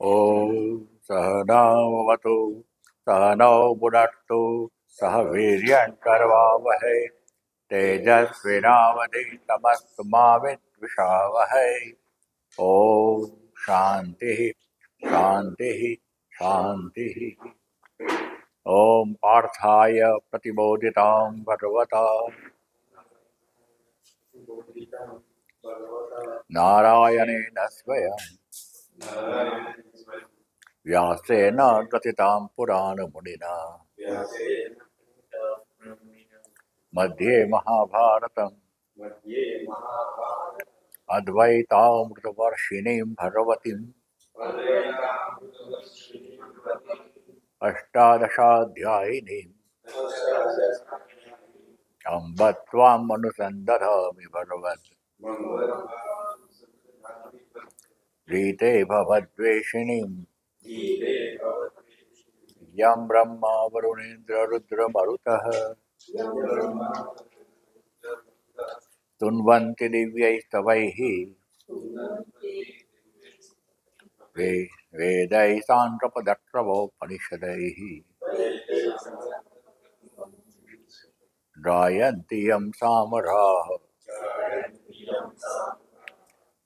ॐ सहनावतु सहनौ भुनक्तु सह वीर्यङ्करवावहै तेजस्विनावधीतमस्तु मा विद्विषावहै। ॐ शान्तिः शान्तिः शान्तिः। ॐ पार्थाय प्रतिबोधितां भगवता नारायणेन स्वयं व्यासेन कथितां पुराणमुनिना मध्ये महाभारतम् अद्वैतामृतवर्षिणीं भगवतीम् अष्टादशाध्यायिनीम् अम्ब त्वाम् अनुसन्दधामि भगवत् रीते भवद्वेषिणीम् यं ब्रह्मा वरुणेन्द्ररुद्रमरुतः तुन्वन्ति दिव्यैस्तवैः वेदैः साङ्गपदक्रमोपनिषदैः गायन्ति यं सामराः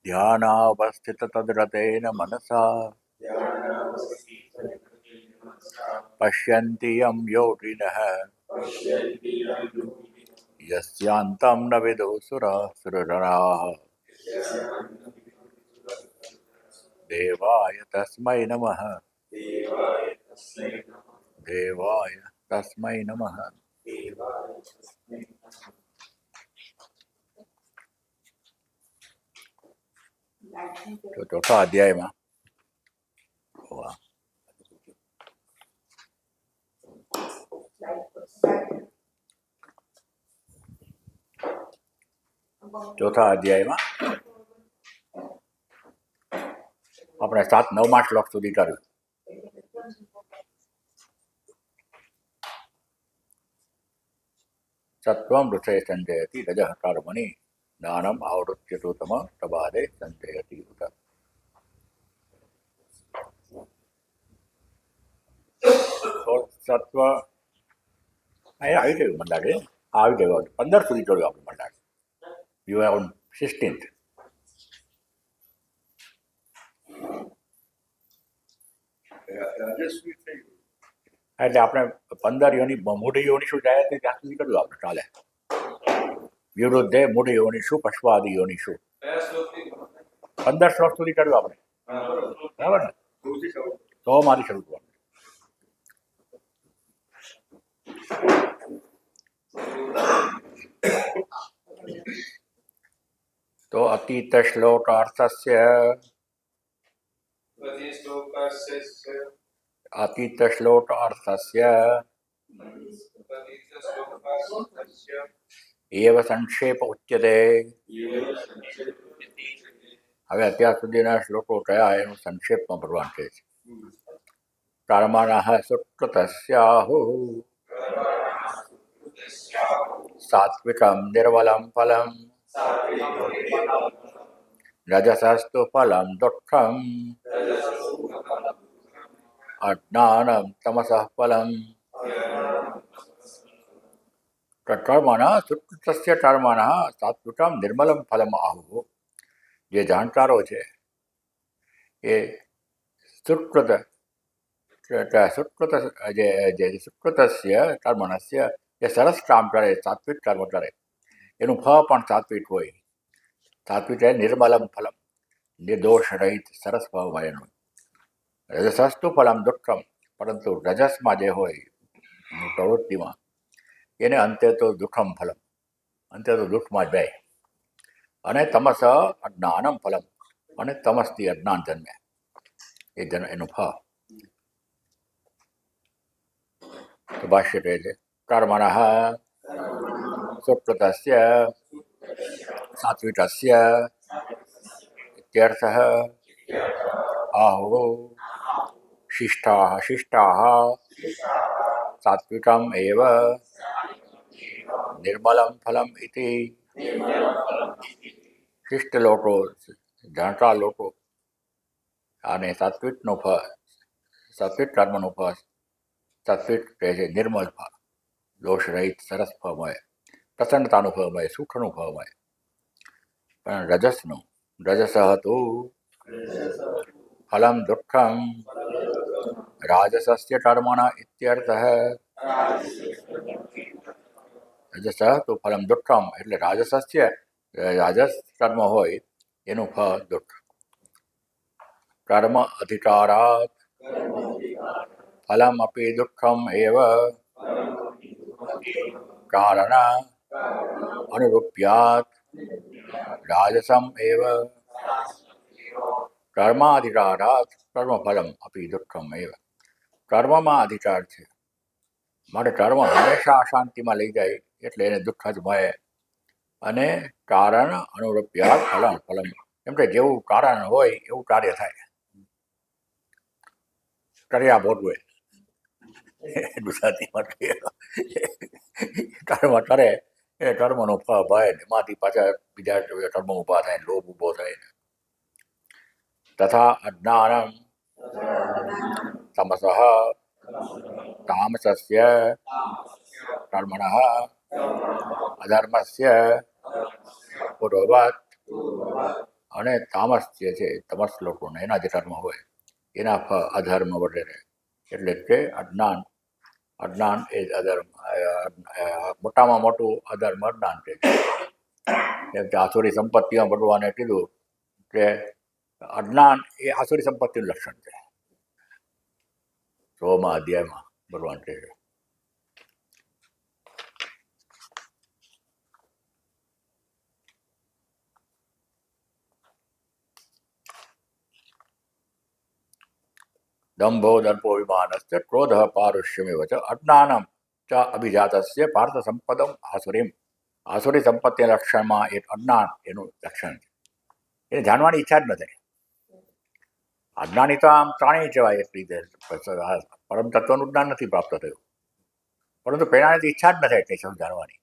ध्यानावस्थिततद्रतेन मनसा पश्यन्ति यं योगिनः यस्यान्तं न विदुः सुरनराः देवाय तस्मै नमः देवाय तस्मै नमः। तो चौथा अध्याय में हुआ। चौथा अध्याय में अपने 7-9 श्लोक सुधी कर्યું। सत्वं वृथे संजयति रजः कर्मणि ज्ञानम् आवृत्य तु तमः प्रभाते संजयति उत। तो सत्व આવી ગયું મને લાગે, આવી ગયું 15 સુધી જોડ્યું આપણે મને લાગે. You are on 16th. એટલે આપણે 15 યોની મૂઢ યોની શું જાય ત્યાં સુધી કર્યું આપણે ચાલે. વિરુદ્ધે મૂઢ યોની શું પશ્વાદી યોની શું 15 શ્લોક સુધી કર્યું આપણે, બરાબર ને? તો મારી શરૂ કરવાનું. तो अतीत श्लोकार्थस्य अतीत श्लोकार्थस्य एव संक्षेप उच्यते. હવે અત્યાર સુધીના શ્લોકો કયા એનું સંક્ષેપમાં ભગવાન કહે છે. કર્મણઃ સુકૃતસ્યાહુઃ सात्विकं निर्मलं फलं रजसस्तु फलं दुःखम् अज्ञानं तमसः फलम्. कर्मणः सुकृतस्य कर्मणः सात्विकं निर्मलं फलम् आहुः. જે જાણકારો છે એ સુકૃત સુકૃતસ્ય કર્મણસ્ય જે સરસ કામ કરે, સાત્વિક કર્મ કરે એનું ફળ પણ સાત્વિક હોય. સાત્વિક એટલે નિર્મલમ ફલમ, નિર્દોષ રહિત સરસ ફળ હોય એનું. રજસસ્તુ ફલમ દુઃખમ, પરંતુ રજસમાં જે હોય પ્રવૃત્તિમાં એને અંતે તો દુઃખમ ફલમ, અંતે તો દુઃખમાં જ જાય. અને તમસ અજ્ઞાનમ ફલમ, અને તમસથી અજ્ઞાન જન્મે એ એનું ફળ. તો ભાષ્ય કહે છે કર્મણઃ સુકૃતસ્ય सात्विकस्य इत्यर्थः. आहुः शिष्टाः शिष्टाः सात्विकम् एव निर्मलं फलम् इति. शिष्ट लोको, જાણતા લોકો અને સાત્વિકનું ફળ, સાત્વિક કર્મનું ફળ, સાત્વિક કહે છે નિર્મળ ફળ, દોષ રહિત સરસ ફળ મળે, પ્રસન્નતાનું ફળ મળે, સુખનું ફળ મળે. પણ રજસનું, રજસ હતું ફલમ દુઃખમ રાજસસ્ય કર્મણ ઇત્યર્થ. રજસ તો ફલમ દુઃખમ એટલે રાજસસ્ય, રાજસ કર્મ હોય એનું ફળ દુઃખ. કર્મ અધિકારાત ફલમ અપી દુઃખમ એવ કારણ અનુરૂપ્યાત રાજસમ એવ. કર્માધિકારાત કર્મફલમ અપી દુઃખમ એવ. કર્મમાં અધિકાર છે માટે કર્મ હંમેશા અશાંતિમાં લઈ જાય એટલે એને દુઃખ જ મળે. અને કારણ અનુરૂપ્યાત ફલમ ફલમ એમ કે જેવું કારણ હોય એવું કાર્ય થાય. કર્યા ભોગવે ગુજરાતીમાં કર્મ કરે એ કર્મનું ફળ ભય એમાંથી પાછા બીજા કર્મ ઊભા થાય, લોભ ઊભો થાય. તથા અજ્ઞાનમ તમસઃ તામસસ્ય કર્મણઃ અધર્મસ્ય પૂર્વવત. અને તામસ જે છે તમસ લોકોને એના જે કર્મ હોય એના ફળ અધર્મ વગેરે એટલે કે અજ્ઞાન. અજ્ઞાન એ અધર્મ, મોટામાં મોટું અધર્મ અજ્ઞાન છે. જેમ કે આસુરી સંપત્તિમાં ભગવાને કીધું કે અજ્ઞાન એ આસુરી સંપત્તિનું લક્ષણ છે. 16મા અધ્યાયમાં ભગવાન કહે છે. દંભો દર્પો વિમાનસ્ય ક્રોધ પારુષ્યમેવ ચ અજ્ઞાનમ ચ અભિજાતસ્ય પાર્થ સંપદમ આસુરીમ. આસુરી સંપત્તિના લક્ષણમાં એક અજ્ઞાન એનું લક્ષણ છે. એને જાણવાની ઈચ્છા જ નથી. અજ્ઞાની તો આમ પ્રાણી કહેવાય એક રીતે, પરમ તત્વનું જ્ઞાન નથી પ્રાપ્ત થયું, પરંતુ પેલાની ઈચ્છા જ નથી એટલી જાણવાની.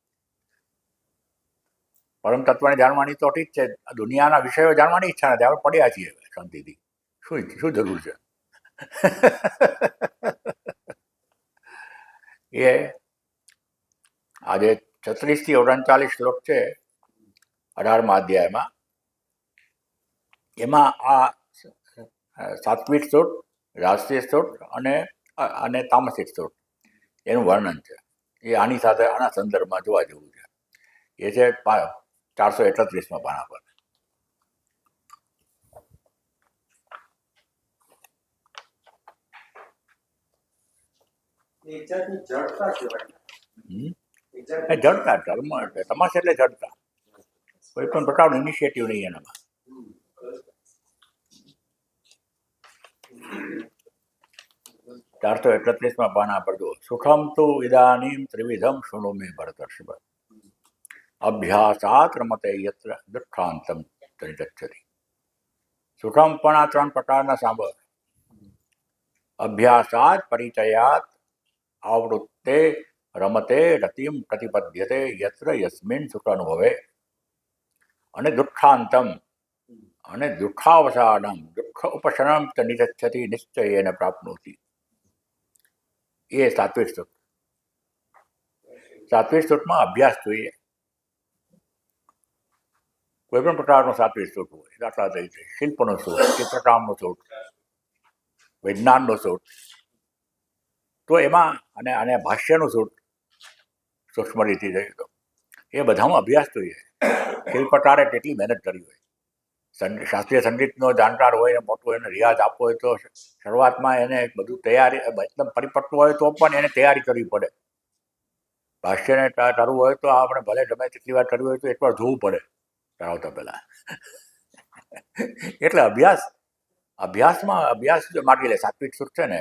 પરમ તત્વને જાણવાની તો ઠીક છે, દુનિયાના વિષયો જાણવાની ઈચ્છા નથી. આપણે પડ્યા છીએ શાંતિથી, શું જરૂર છે. એ આજે 36 થી 39 શ્લોક છે 18મા અધ્યાયમાં. એમાં આ સાત્વિક સ્ત્રોત, રાજસી સ્ત્રોત અને તામસિક સ્ત્રોત એનું વર્ણન છે. એ આની સાથે આના સંદર્ભમાં જોવા જેવું છે. એ છે 431મા પાના પર. જડતા કર્મ તમાશ એટલે જડતા, કોઈ પણ પ્રકારનું ઇનિશિયેટિવ નહીં એનામાં. ચારસો 31મા પાના પર જો સુખમ તો ઇદાનીમ ત્રિવિધમ શૃણુ મે ભરતર્ષભ અભ્યાસાત રમતે યત્ર દુઃખાંતમ તરિગચ્છતિ. સુખમ પણ આ 3 પ્રકારના સાંભળ. અભ્યાસાત પરિચયાત આવૃત્તે રમતે રતિમ પ્રતિપદ્યતે યત્ર યસ્મિન સુખ અનુભવે. અને દુઃખાંતમ અને દુઃખાવસાનમ દુઃખ ઉપશમનમ નિગચ્છતિ નિશ્ચયેન પ્રાપ્નોતિ. એ સાત્વિક સુખ. સાત્વિક સુખમાં અભ્યાસ જોઈએ. કોઈ પણ પ્રકારનું સાત્વિક સુખ હોય, દાખલા તરીકે શિલ્પનો સુખ, ચિત્રકામનો સુખ, વિજ્ઞાનનો સુખ, તો એમાં અને ભાષ્યનું સુખ સૂક્ષ્મ રીતે જોઈએ તો એ બધામાં અભ્યાસ જોઈએ. શિલ્પકારે કેટલી મહેનત કરી હોય. શાસ્ત્રીય સંગીતનો જાણકાર હોય, મોટો એને રિયાઝ આપવો હોય તો શરૂઆતમાં એને બધું તૈયારી એકદમ પરિપક્વ હોય તો પણ એને તૈયારી કરવી પડે. ભાષ્યને કરવું હોય તો આપણે ભલે ગમે તેટલી વાર કરવી હોય તો એકવાર જોવું પડે કરાવતા પહેલા. એટલે અભ્યાસ માગી લે સાત્વિક સુખ છે ને.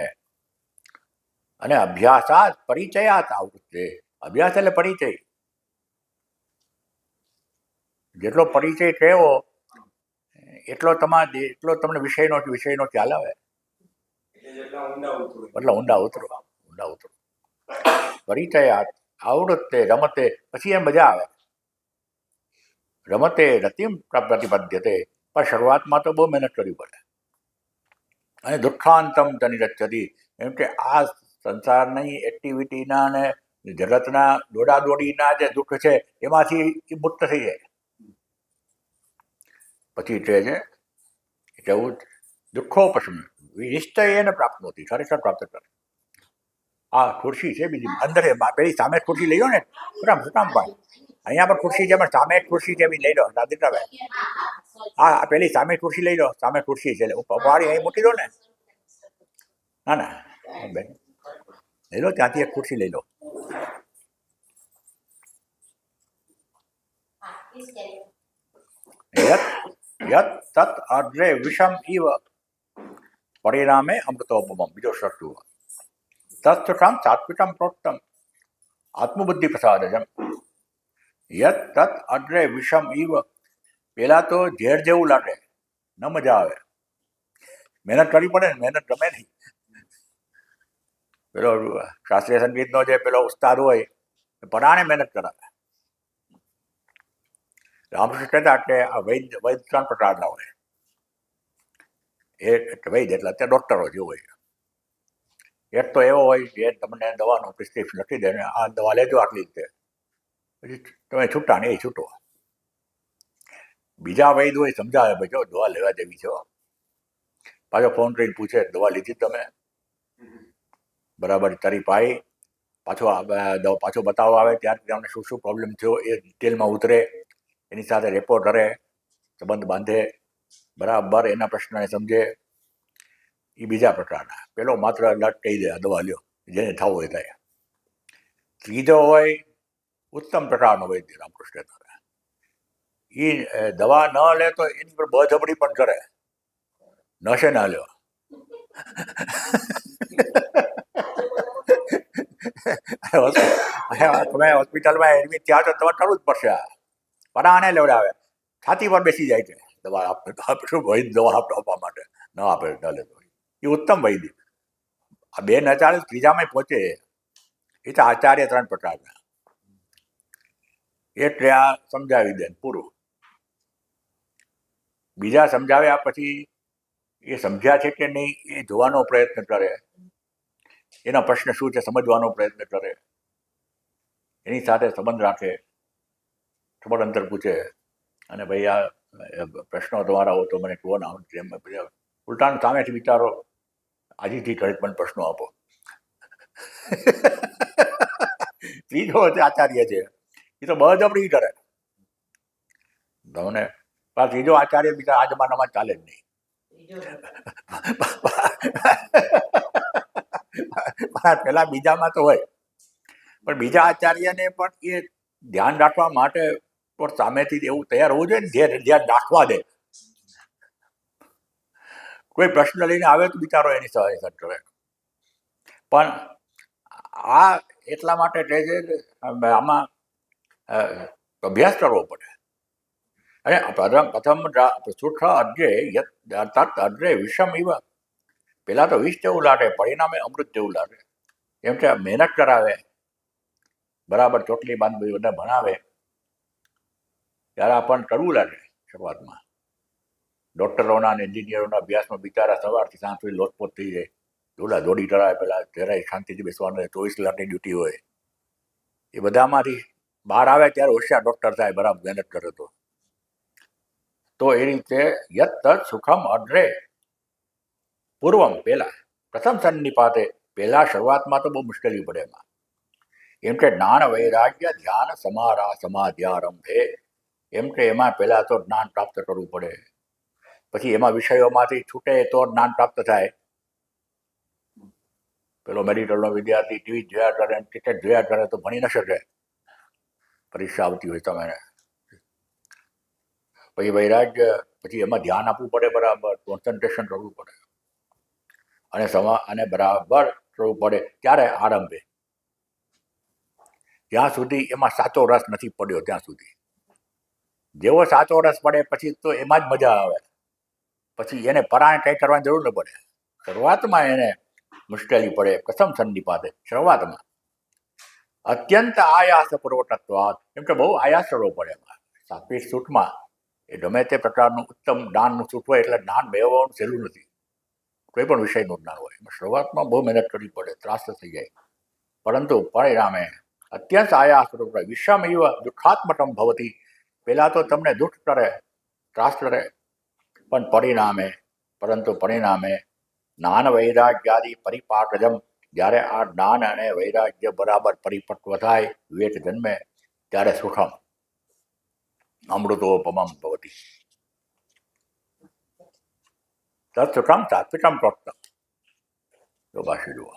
અને અભ્યાસાત પરિચયાત આવૃત્તે. અભ્યાસ એટલે પરિચય. જેટલો પરિચય થયો એટલો તમને વિષયનો ખ્યાલ આવે. એટલે ઊંડા ઉતરો. પરિચયાત આવૃત્તે રમતે, પછી એમ મજા આવે. રમતે રતિમ પ્રતિપદ્યતે, પણ શરૂઆતમાં તો બહુ મહેનત કરવી પડે. અને દુઃખાંતમ તનિરચ્છતિ, એમ કે આ સંસારની એક્ટિવિટીના અને જગતના દોડાદોડીના જે દુઃખ છે એમાંથી એ મુક્ત થઈ જાય. પછી કહે છે એવું દુઃખોપશમ નિશ્ચયેન પ્રાપ્નોતિ, ખરેખર પ્રાપ્ત કરે. આ ખુરશી છે બીજી અંદર પેલી સામે ખુરશી લઈ લો ને, ભાઈ અહીંયા પણ ખુરશી છે, પણ સામે એક ખુરશી છે, લઈ લો રાધિકાભાઈ. હા, પેલી સામે ખુરશી લઈ લો, સામે ખુરશી છે, વાળી અહીં મૂકી દો ને. ના ના બેન લઈ લો, ત્યાંથી એક ખુરશી લઈ લો. યત તત અગ્રે વિષમ ઇવ પરિણામે અમૃતોપમમ, બીજો શબ્દ તત્સુખમ સાત્વિકમ પ્રોક્તમ આત્મબુદ્ધિ પ્રસાદજમ. યત તત અગ્રે વિષમ ઇવ, પેલા તો ઝેર જેવું લાગે, ન મજા આવે, મહેનત કરવી પડે ને, મહેનત ગમે નહીં. પેલો શાસ્ત્રીય સંગીતનો જે પેલો ઉસ્તાદ હોય પરાણે મહેનત કરાવે. રામકૃષ્ણ કહેતા કે આ વૈદ્ય 3 પ્રકારના હોય. એક વૈદ્ય એટલે અત્યારે ડૉક્ટરો જેવું હોય. એક તો એવો હોય જે તમને દવાનું પ્રિસ્ક્રિપ્શન લખી દે ને, આ દવા લેજો આટલી રીતે, પછી તમે છૂટા ને એ છૂટો. બીજા વૈદ હોય સમજાવે, ભાઈ જો દવા લેવા જેવી છે, પાછો ફોન કરીને પૂછે દવા લીધી તમે બરાબર, તારી પાઈ, પાછો બતાવવા આવે ત્યારે તમને શું શું પ્રોબ્લેમ થયો એ ડિટેલમાં ઉતરે, એની સાથે રેપો કરે, સંબંધ બાંધે, બરાબર એના પ્રશ્નને સમજે. એ બીજા પ્રકારના. પેલો માત્ર લટ કહી દે દવા લ્યો, જેને થવું હોય થાય. ત્રીજો હોય ઉત્તમ પ્રકારનો વૈદ્ય રામકૃષ્ણ, એ દવા ન લે તો એની પર બળજબરી પણ કરે, નશે ના લ્યો. તમે હોસ્પિટલમાં એડમિટ થયા તો તમારે કરવું જ પડશે. આ પરાણે લેવડાવે, છાતી પર બેસી જાય છે દવા વૈદ દવા આપવા માટે, ન આપે ન લેતો. એ ઉત્તમ વૈદ્ય. આ 2000 ત્રીજામાં પહોંચે. એ તો આચાર્ય 3 પ્રકારના. એટલે આ સમજાવી દે પૂરું. બીજા સમજાવ્યા પછી એ સમજ્યા છે કે નહીં એ જોવાનો પ્રયત્ન કરે, એના પ્રશ્ન શું છે સમજવાનો પ્રયત્ન કરે, એની સાથે સંબંધ રાખે, ખબર અંતર પૂછે, અને ભાઈ આ પ્રશ્નો તમારા હોય તો મને કહો ના. ઉલટાનું સામેથી વિચારો, આજથી ઘડીક મને પ્રશ્નો આપો. ત્રીજો આચાર્ય છે, એ તો બળજબરી કરે તમને. ત્રીજો આચાર્ય બીજા આ જમાનામાં ચાલે જ નહીં. પેલા બીજામાં તો હોય, પણ બીજા આચાર્યને પણ એ ધ્યાન રાખવા માટે પણ સામેથી એવું તૈયાર હોવું જોઈએ ને, ધ્યાન રાખવા દે. કોઈ પ્રશ્ન લઈને આવે તો બિચારો એની સહાય કરે. પણ આ એટલા માટે કહે છે કે આમાં અભ્યાસ કરવો પડે. અને પ્રથમ સુખ અગ્રે વિષમ ઇવ, પેલા તો વિષ જેવું લાગે, પરિણામે અમૃત જેવું લાગે. એમ કે મહેનત કરાવે, બરાબર ચોટલી બાંધવી બધા ભણાવે, ત્યારે આપણને કરવું લાગે શરૂઆતમાં. ડૉક્ટરોના અને એન્જિનિયરોના અભ્યાસમાં બિચારા સવારથી સાંજ સુધી લોટપોટ થઈ જાય, દોડી કરાવે, પેલા જરાય શાંતિથી બેસવાનું 24 કલાકની ડ્યુટી હોય. એ બધામાંથી બહાર આવે ત્યારે હોશિયાર ડૉક્ટર થાય, બરાબર મહેનત કરે તો એ રીતે યત તત સુખમ અગ્રે પૂર્વમ, પહેલા પ્રથમ સન્નિપાતે, પહેલા શરૂઆતમાં તો બહુ મુશ્કેલી પડે એમાં. એમ કે જ્ઞાન વૈરાગ્ય ધ્યાન સમાધ્યારંભે, એમ કે એમાં પહેલા તો જ્ઞાન પ્રાપ્ત કરવું પડે, પછી એમાં વિષયોમાંથી છૂટે તો જ્ઞાન પ્રાપ્ત થાય. પેલો મેડિકલનો વિદ્યાર્થી ટીવી જોયા કરે, ક્રિકેટ જોયા કરે તો ભણી ન શકે, પરીક્ષા આવતી હોય તમે. પછી વૈરાગ્ય, પછી એમાં ધ્યાન આપવું પડે, બરાબર કોન્સન્ટ્રેશન કરવું પડે, અને બરાબર કરવું પડે. ત્યારે આરંભે, જ્યાં સુધી એમાં સાચો રસ નથી પડ્યો ત્યાં સુધી. જેવો સાચો રસ પડે પછી તો એમાં જ મજા આવે. પછી એને પરાણે કંઈ કરવાની જરૂર ન પડે. શરૂઆતમાં એને મુશ્કેલી પડે, પ્રથમ સન્નિપાતે શરૂઆતમાં અત્યંત આયાસ પૂર્વકત્વાત, એમ કે બહુ આયાસ કરવો પડે એમાં. સાત્વિક સુખમાં એ ગમે તે પ્રકારનું ઉત્તમ જ્ઞાનનું સુખ હોય એટલે જ્ઞાન મેળવવાનું સહેલું નથી. કોઈ પણ વિષયનું જ્ઞાન હોય એમાં શરૂઆતમાં બહુ મહેનત કરવી પડે, ત્રાસ થઈ જાય, પરંતુ પરિણામે અત્યંત આયાસ વિષમ એવ દુઃખાત્મકમ ભવતી. પહેલાં તો તમને દુઃખ કરે, ત્રાસ કરે, પણ પરિણામે જ્ઞાન વૈરાગ્યાદિ પરિપાકજમ, જ્યારે આ જ્ઞાન અને વૈરાગ્ય બરાબર પરિપક્વ થાય, વિવેક જન્મે, ત્યારે સુખમ અમૃતોપમમ ભવતી. તત્સુખમ સાત્વિકમ પ્રોક્તમ. તો ભાષી જુઓ,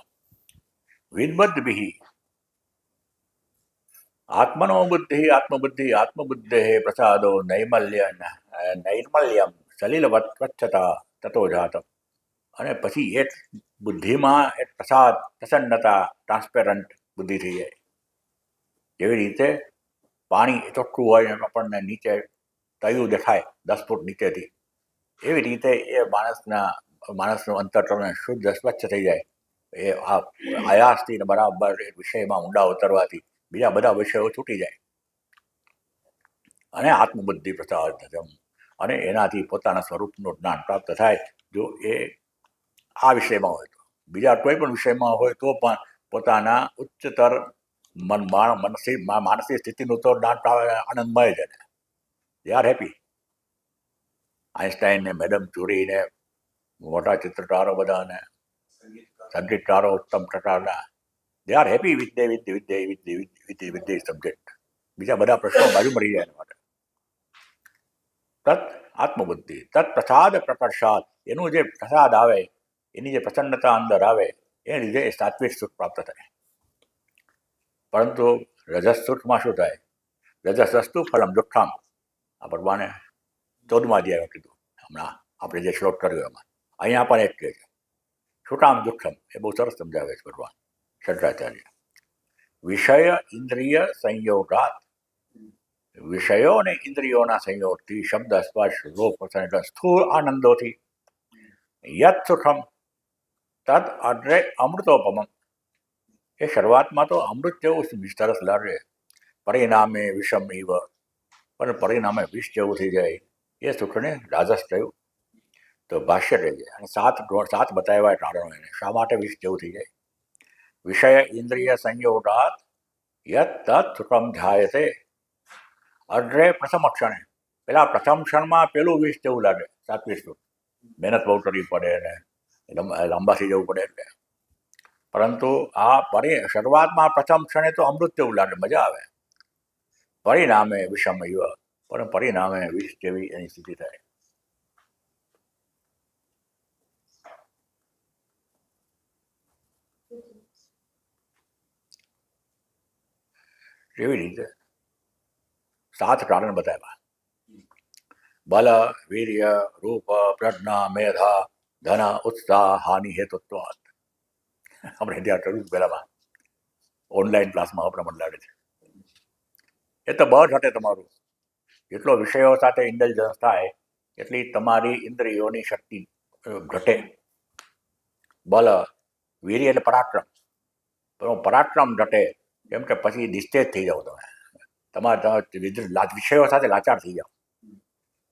વિદબદ્ધભિ આત્મનો આત્મબુદ્ધિ પ્રસાદો નૈર્મલ્યમ સલિલવત્વચ્છતા તતો જાતમ. અને પછી એક બુદ્ધિમાં એક પ્રસાદ, પ્રસન્નતા, ટ્રાન્સપેરન્ટ બુદ્ધિ થઈ જાય. જેવી રીતે પાણી ચોખ્ખું હોય એમ આપણને નીચે તયું દેખાય 10 ફૂટ નીચેથી, એવી રીતે એ માણસનું અંતઃકરણ શુદ્ધ સ્વચ્છ થઈ જાય. એ આયાસથી બરાબર એક વિષયમાં ઊંડા ઉતરવાથી બીજા બધા વિષયો છૂટી જાય. અને આત્મબુદ્ધિ પ્રસાદ અને એનાથી પોતાના સ્વરૂપનું જ્ઞાન પ્રાપ્ત થાય. જો એ આ વિષયમાં હોય તો, બીજા કોઈ પણ વિષયમાં હોય તો પણ પોતાના ઉચ્ચતર માનસિક સ્થિતિનું તો જ્ઞાન આનંદ મળે છે. They are happy. આઈન્સ્ટાઈન ને મેડમ ક્યુરીને મોટા ચિત્રકારો બધાને, સંગીતકારો ઉત્તમ પ્રકારના, they are happy with subject. બીજા બધા પ્રશ્નો બાજુ મળી જાય એના માટે. તત આત્મબુદ્ધિ, તત પ્રસાદ પ્રકર્ષાત, એનું જે પ્રસાદ આવે, એની જે પ્રસન્નતા અંદર આવે, એ લીધે એ સાત્વિક સુખ પ્રાપ્ત થાય. પરંતુ રજસ સુખમાં શું થાય? રજસસ્તુ ફલમ દુઃખમ. આ ભગવાને 14મા અધ્યાયમાં કીધું, હમણાં આપણે જે શ્લોક કર્યો એમાં. અહીંયા પણ એક કહે છે, શું કામ દુઃખમ? એ બહુ સરસ સમજાવે છે ભગવાન શંકરાચાર્ય. વિષય ઇન્દ્રિય સંયોગાત, વિષયો અને ઇન્દ્રિયોના સંયોગથી, શબ્દ સ્પર્શ રૂપ સ્થૂળ આનંદોથી, યત સુખમ તદ અગ્રે અમૃતોપમમ. એ શરૂઆતમાં તો અમૃત જેવું સરસ લાગે, પરિણામે વિષમ ઇવ, પણ પરિણામે વિષ જેવું થઈ જાય. એ સુખને રાજસ થયું. તો ભાષ્ય કહે છે, અને 7 બતાવ્યા કારણો એને શા માટે વિષ જેવું થઈ જાય. વિષય ઇન્દ્રિય સંયોગાત યત તત સુખમ ધ્યાયતે અગ્રે પ્રથમ ક્ષણે. પેલા પ્રથમ ક્ષણમાં પેલું વિષ જેવું લાગે, સાત્વિક સુખ. મહેનત બહુ કરવી પડે ને લાંબા થઈ જવું પડે એટલે. પરંતુ આ શરૂઆતમાં પ્રથમ ક્ષણે તો અમૃત જેવું લાગે, મજા આવે. પરિણામે વિષમ ઇવ, પણ પરિણામે વિષ જેવી એની સ્થિતિ થાય. એવી રીતે 7 કારણ બતાવ્યા. બલ, વીર્ય, રૂપ, પ્રજ્ઞા, મેધા, ધન, ઉત્સાહ, હાનિ હેતુત્વાત. આપણે ત્યાં કર્યું પહેલામાં ઓનલાઈન ક્લાસમાં આપણે મને લાગે છે. એ તો બળ ઘટે તમારું. જેટલો વિષયો સાથે ઇન્ટેલિજન્સ થાય એટલી તમારી ઇન્દ્રિયોની શક્તિ ઘટે. બલ, વીર્ય એટલે પરાક્રમ. પરાક્રમ ઘટે, કેમ કે પછી નિસ્તેજ થઈ જાઓ તમે. તમારા વિષયો સાથે લાચાર થઈ જાઓ.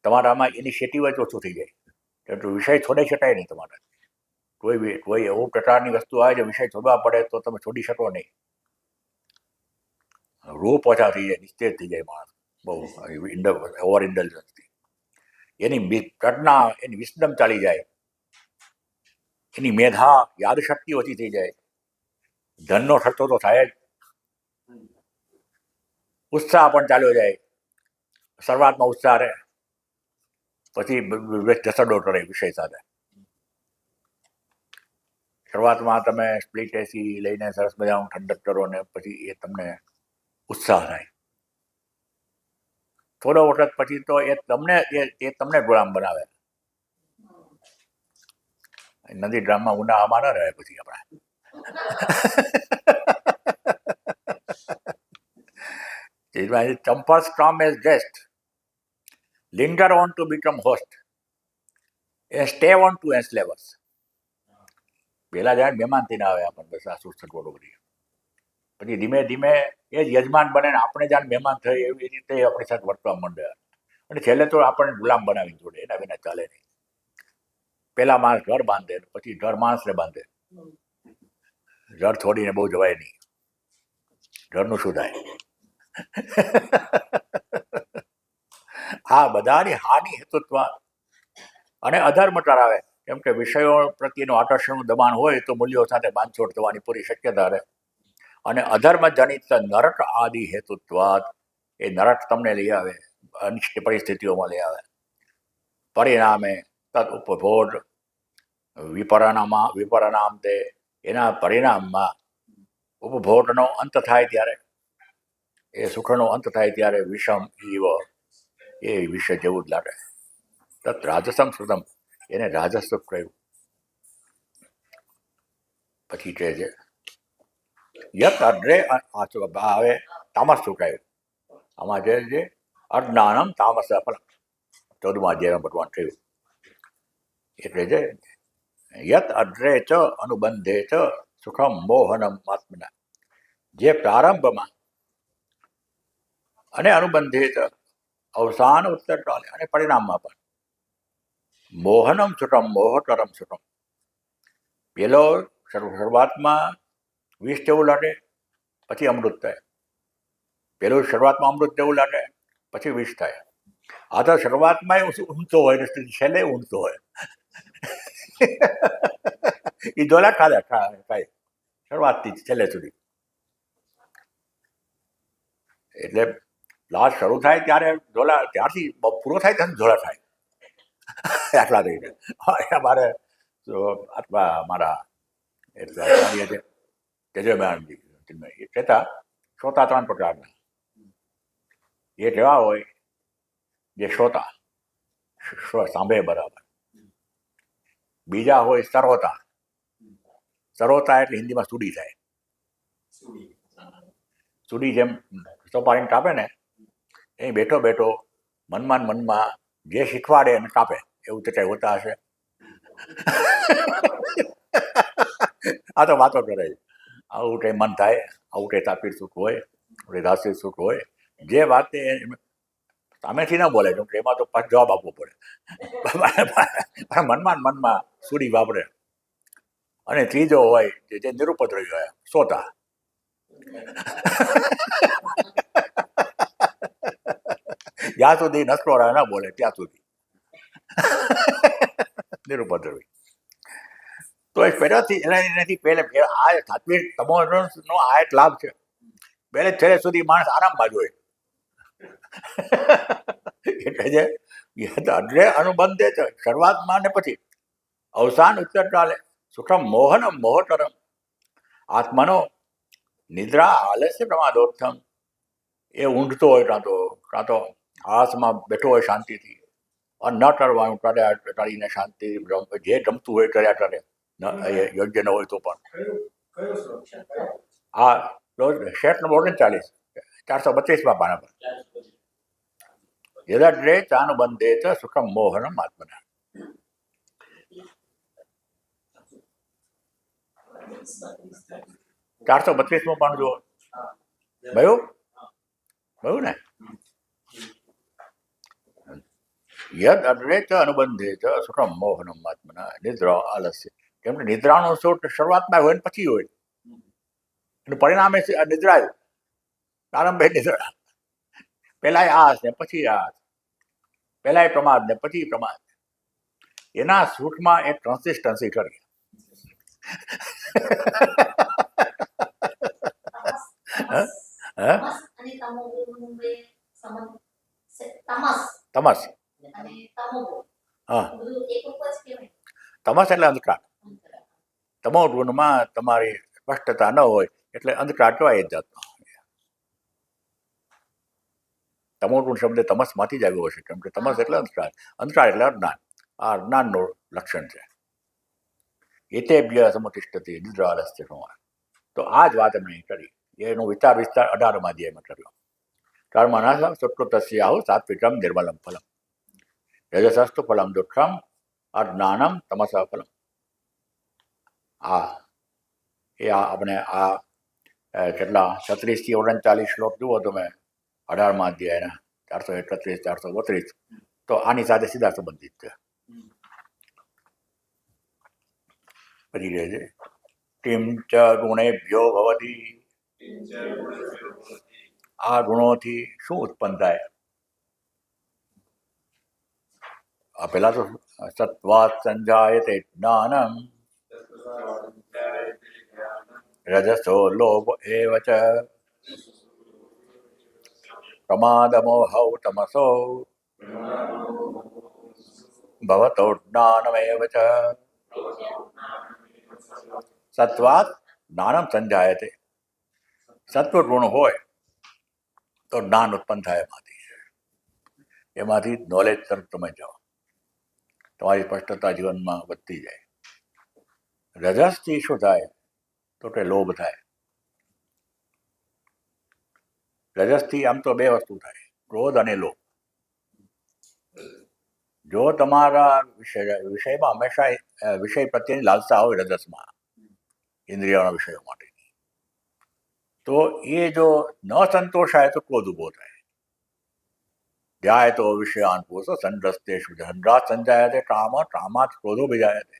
તમારામાં ઇનિશિયેટિવ જ ઓછું થઈ જાય. કેમ કે વિષય છોડી શકાય નહીં તમારે. કોઈ એવું પ્રકારની વસ્તુ આવે જે વિષય છોડવા પડે તો તમે છોડી શકો નહીં. રૂપ ઓછા થઈ જાય, નિસ્તેજ થઈ જાય માણસ બહુ ઓવર ઇન્ટેલિજન્સથી. એની પ્રજ્ઞા, એની વિસ્ડમ ચાલી જાય, એની મેધા, યાદશક્તિ ઓછી થઈ જાય. ધનનો ખર્ચો તો થાય જ. ઉત્સાહ પણ ચાલ્યો જાય. શરૂઆતમાં ઉત્સાહ રહે, પછી જસડો કરે વિષય સાથે. શરૂઆતમાં તમે સ્પ્લિટ એસી લઈને સરસ મજાનું ઠંડક કરો ને પછી એ તમને ઉત્સાહ થાય. થોડો વખત પછી તો એ તમને ગુલામ બનાવે. નદી ડ્રામમાં ઉનાળામાં ન રહે પછી આપણે. Tempers come as guests, linger on to become host, and stay on to enslave us. પહેલા જાય મહેમાન થઈને આવે આપણને સાસુ સગવડો બધી, પછી ધીમે ધીમે એ જ યજમાન બને ને આપણે જાણ મહેમાન થઈ એવી રીતે આપણી સાથે વર્તવા માંડે, અને છેલ્લે તો આપણને ગુલામ બનાવી જોડે, એના વિના ચાલે નહીં. પેલા માણસ ઘર બાંધે, પછી ઘર માણસને બાંધે. ઘર છોડીને બહુ જવાય નહીં, ઘરનું શું થાય? આ બધાની હાનિ હેતુત્વ અને અધર્મ ટળાવે. કેમ કે વિષયો પ્રત્યેનું આકર્ષણનું દબાણ હોય તો મૂલ્યો સાથે બાંધછોડ થવાની પૂરી શક્યતા રહે. અને અધર્મ જનિત નરક આદિ હેતુત્વાદ, એ નરક તમને લઈ આવે, અનિષ્ટ પરિસ્થિતિઓમાં લઈ આવે. પરિણામે તદ ઉપભોગ વિપરિણામ તે, એના પરિણામમાં ઉપભોગનો અંત થાય ત્યારે, એ સુખનો અંત થાય ત્યારે વિષમ ઈવ, એ વિષય જેવું જ લાગે. તત રાજસમ શ્રુતમ, એને રાજસ સુખ કહ્યું. પછી કહે છે યત અગ્રે, હવે તામસ સુખ કહ્યું. આમાં જે અજ્ઞાનમ તામસ ફલ, 14મા અધ્યાયમાં ભગવાન કહ્યું. એટલે છે યત અગ્રે ચ અનુબંધે ચ સુખમ મોહનમ આત્મના, જે પ્રારંભમાં અને અનુબંધે ચ અવસાન ઉત્તર કાલે અને પરિણામમાં પણ મોહનમ સુખમ મોહકરમ સુખમ, પેલો શરૂઆતમાં વિષ જેવું લાગે, પછી અમૃત થાય. પેલું શરૂઆતમાં અમૃત જેવું લાગે, પછી વિષ થાય. આ તો શરૂઆતમાં ઊંચો હોય ને છેલ્લે ઊંચો હોય. એ જોલા ખાય શરૂઆતથી છેલ્લે સુધી. એટલે લાસ્ટ શરૂ થાય ત્યારે ઝોલા, ત્યારથી પૂરો થાય ત્યારે ઝોલા થાય. આટલા થઈને મારે આત્મા મારા એટલે છે તેજસ્વી એ કહેતા શ્રોતા 3 પ્રકારના. એ કેવા હોય? જે શ્રોતા, સાંભળે બરાબર. બીજા હોય સરોતા. સરોતા એટલે હિન્દીમાં સુડી થાય. સુડી જેમ સોપારીને કાપે ને, એ બેઠો બેઠો મનમાં જે શીખવાડે એને કાપે, એવું તો કઈ હોતા હશે. આ તો વાતો કરે છે. આવું કંઈ મન થાય, આવું કંઈ તાપીર સુખ હોય, રાશિ સુખ હોય, જે વાતે સામેથી ન બોલે, કેમ કે એમાં તો પાછો જવાબ આપવો પડે. મનમાં સુડી વાપરે. અને ત્રીજો હોય જે નિરુપદ્રવી હોય, સોતા. જ્યાં સુધી નસકોરા ન બોલે ત્યાં સુધી નિરુપદ્રવી. તો એ પહેલાથી એનાથી પહેલે આ સાત્વિક તમોનો આ એક લાભ છે. પહેલે છેલ્લે સુધી માણસ આરામમાં જ હોય. એટલે છે અગ્રે અનુબંધે છે, શરૂઆતમાં ને પછી અવસાન ઉત્તર કાલે સુખમ મોહનમ મોહતરમ. આત્માનો નિદ્રા આલસ્ય પ્રમાદોત્થમ, એ ઊંઘતો હોય કાં તો આસમાં બેઠો હોય શાંતિથી, અને ન ટળવાનું, ટળીને શાંતિ જે ગમતું હોય કર્યા કરે, યોગ્ય ન હોય તો પણ. આ શેઠ નંબર 39, 432માં પાના પર. યદગ્રે ચાનુબંધે ચ સુખમ મોહનમ આત્મના. ચારસો 32માં પણ જુઓ. ભયું ને? યદ અગ્રે ચ અનુબંધે ચ સુખમ મોહનમ આત્મના નિદ્રા આલસ્ય. કેમ કે નિદ્રાનો શોટ શરૂઆતમાં હોય ને પછી હોય, એનું પરિણામે નિદ્રા. પ્રારંભે નિદ્રા, પેલા આ ને પછી આ, પેલા પ્રમાદ ને પછી પ્રમાદ. એના સુખમાં એક કન્સિસ્ટન્સી કરી. તમસ, હા, તમસ એટલે અંધકાર. તમો ગુણમાં તમારી સ્પષ્ટતા ન હોય એટલે અંધકાર કહેવાય જ જાતનો. તમો ગુણ શબ્દ તમસમાંથી જ આવ્યો હશે, કેમ કે તમસ એટલે અંધકાર, અંધકાર એટલે અજ્ઞાન. આ અજ્ઞાનનું લક્ષણ છે. એતેભ્ય સમતિષ્ઠતિ નિદ્રાલસ્ય સંવાર. તો આ જ વાત એમણે કરી. એનો વિસ્તાર 18મા અધ્યાયમાં કર્યો. કર્મણા સુકૃતસ્યાહુ સાત્વિકમ નિર્મલમ ફલમ, રજસસ્તુ ફલમ દુઃખમ, અજ્ઞાનમ તમસ ફલમ. આપણે આ કેટલા 36 થી 39 શ્લોક જુઓ તમે 18મા અધ્યાયના, 431, 432, તો આની સાથે સીધા સંબંધિત છે. પછી કહે છે કિમ ચ ગુણેભ્યો ભવતી, આ ગુણોથી શું ઉત્પન્ન થાય? આ પેલા તો સત્વાત સંજાયતે જ્ઞાનમ રજસો લોભ એવ ચ પ્રમાદમોહૌ તમસો ભવતો જ્ઞાનમેવ ચ. સત્વાત જ્ઞાનમ સંજાયતે, સત્વ ગુણ હોય તો જ્ઞાન ઉત્પન્ન થાય એમાંથી નોલેજ તરફ તમે જાઓ, તમારી સ્પષ્ટતા જીવનમાં વધતી જાય. રજસથી શું થાય તો કે લોભ થાય. રજસથી આમ તો બે વસ્તુ થાય, ક્રોધ અને લોભ. જો તમારા વિષયમાં હંમેશા વિષય પ્રત્યેની લાલસા હોય રજસમાં, ઇન્દ્રિયોના વિષયો માટે, તો એ જો ન સંતોષાય તો ક્રોધ ઉભો થાય. ધ્યાય તો વિષયાન પુરુષો સંરસ્તેષુ ધનરાજ સંજાયતે કામ કામાત ક્રોધો વિજાયતે.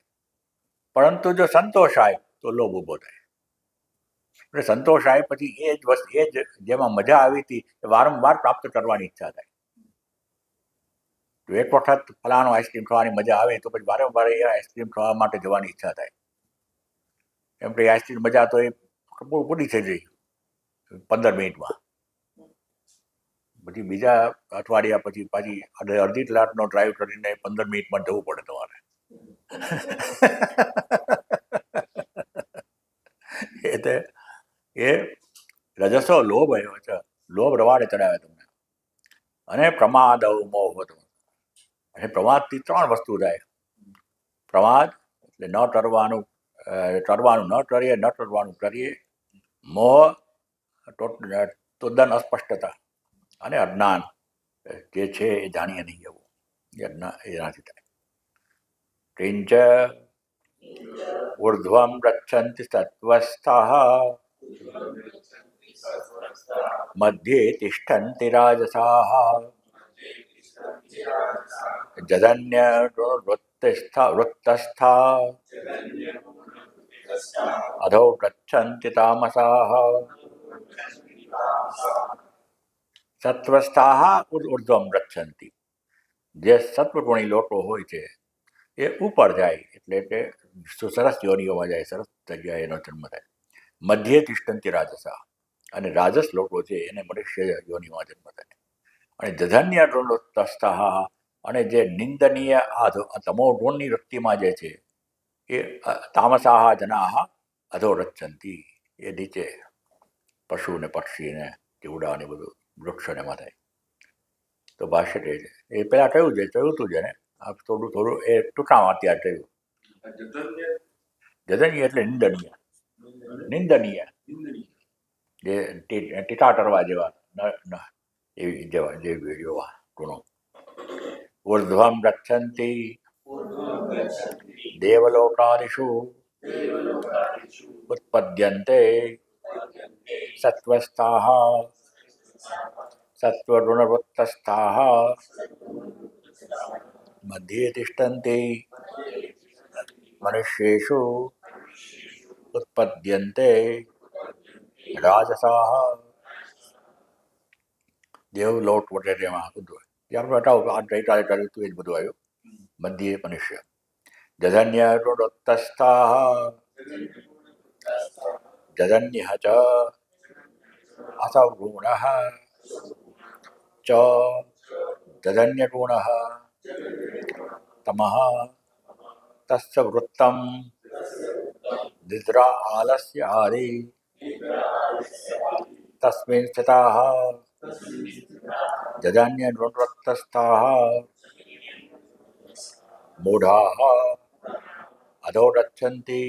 પરંતુ જો સંતોષાય તો લોભ ઉભો થાય. એટલે સંતોષાય પછી એ જ જેમાં મજા આવી હતી એ વારંવાર પ્રાપ્ત કરવાની ઈચ્છા થાય. જો એક વખત ફલાણો આઈસ્ક્રીમ ખાવાની મજા આવે તો પછી વારંવાર એ આઈસ્ક્રીમ ખાવા માટે જવાની ઈચ્છા થાય. કેમ કે આઈસ્ક્રીમ મજા તો એ પૂરી થઈ ગઈ 15 મિનિટમાં. પછી બીજા અઠવાડિયા પછી પાછી અડધી કલાકનો ડ્રાઈવ કરીને 15 મિનિટમાં જવું પડે તમારે. એટલે એ રજસો લોભ આવ્યો છે, લોભ રવાડે ચડાવે તમને. અને પ્રમાદ મોહ હતો. અને પ્રમાદથી 3 વસ્તુ થાય. પ્રમાદ એટલે ન ટરવાનું ન કરીએ, ન ટરવાનું કરીએ. મોહ તદ્દન અસ્પષ્ટતા, અને અજ્ઞાન જે છે એ જાણીએ નહીં જવું, એનાથી થાય. કિંચ ઉર્ધ્વમ ગચ્છન્તિ સત્વસ્થાઃ મધ્યે તિષ્ઠન્તિ રાજસાઃ જદન્ય વૃત્તસ્થા અધો ગચ્છન્તિ તામસાઃ. સત્વસ્થાઃ ઉર્ધ્વમ ગચ્છન્તિ, જે સત્વગુણી લોકો હોય છે એ ઉપર જાય, એટલે કે સરસ યોનિઓમાં જાય, સરસ જગ્યાએ એનો જન્મ થાય. મધ્યે તિષ્ઠન્તિ રાજસા, અને રાજસ લોકો છે એને મનુષ્ય યોનિમાં જન્મ થાય. અને જધન્ય તસ્થાઃ, અને જે નિંદનીય તમો ગુણની વૃત્તિમાં જે છે એ તામસાહ જનાહ અધો રચ્છન્તિ, એ નીચે પશુ ને પક્ષી ને ચીવડા ને બધું વૃક્ષને એમાં થાય. તો ભાષ્ય કહે છે એ પેલા કહ્યું હતું જેને આ થોડું એ ટૂંકામાં અત્યારે કહ્યું. જધન્ય એટલે નિંદનીય, જે ટીકા કરવા જેવા જેવી ગુણો. ઉર્ધ્વમ ગચ્છન્તિ દેવલોકાદિષુ ઉત્પદ્યન્તે સત્વસ્થાઃ સત્વગુણવૃત્તસ્થાઃ મધ્યે તિષ્ઠન્તિ મનુષ્યેષુ ઉત્પદ્યન્તે રાજસાઃ. દેવલોક વગેરેમાં બધું આપણે હટાવો, આ ગઈકાલે કર્યું હતું એ જ બધું આવ્યું. મધ્યે મનુષ્ય. જધન્ય ગુણોત્તસ્થાઃ જધન્ય ચ અસૌ ગુણઃ ચ જધન્ય ગુણઃ તમઃ તસ્ય વૃત્તમ નિદ્રા આલસ્ય આદિ તસ્મિन् સ્થિતાઃ જધન્ય ગુણવૃત્તસ્થાઃ મૂઢાઃ અધો ગચ્છन्ति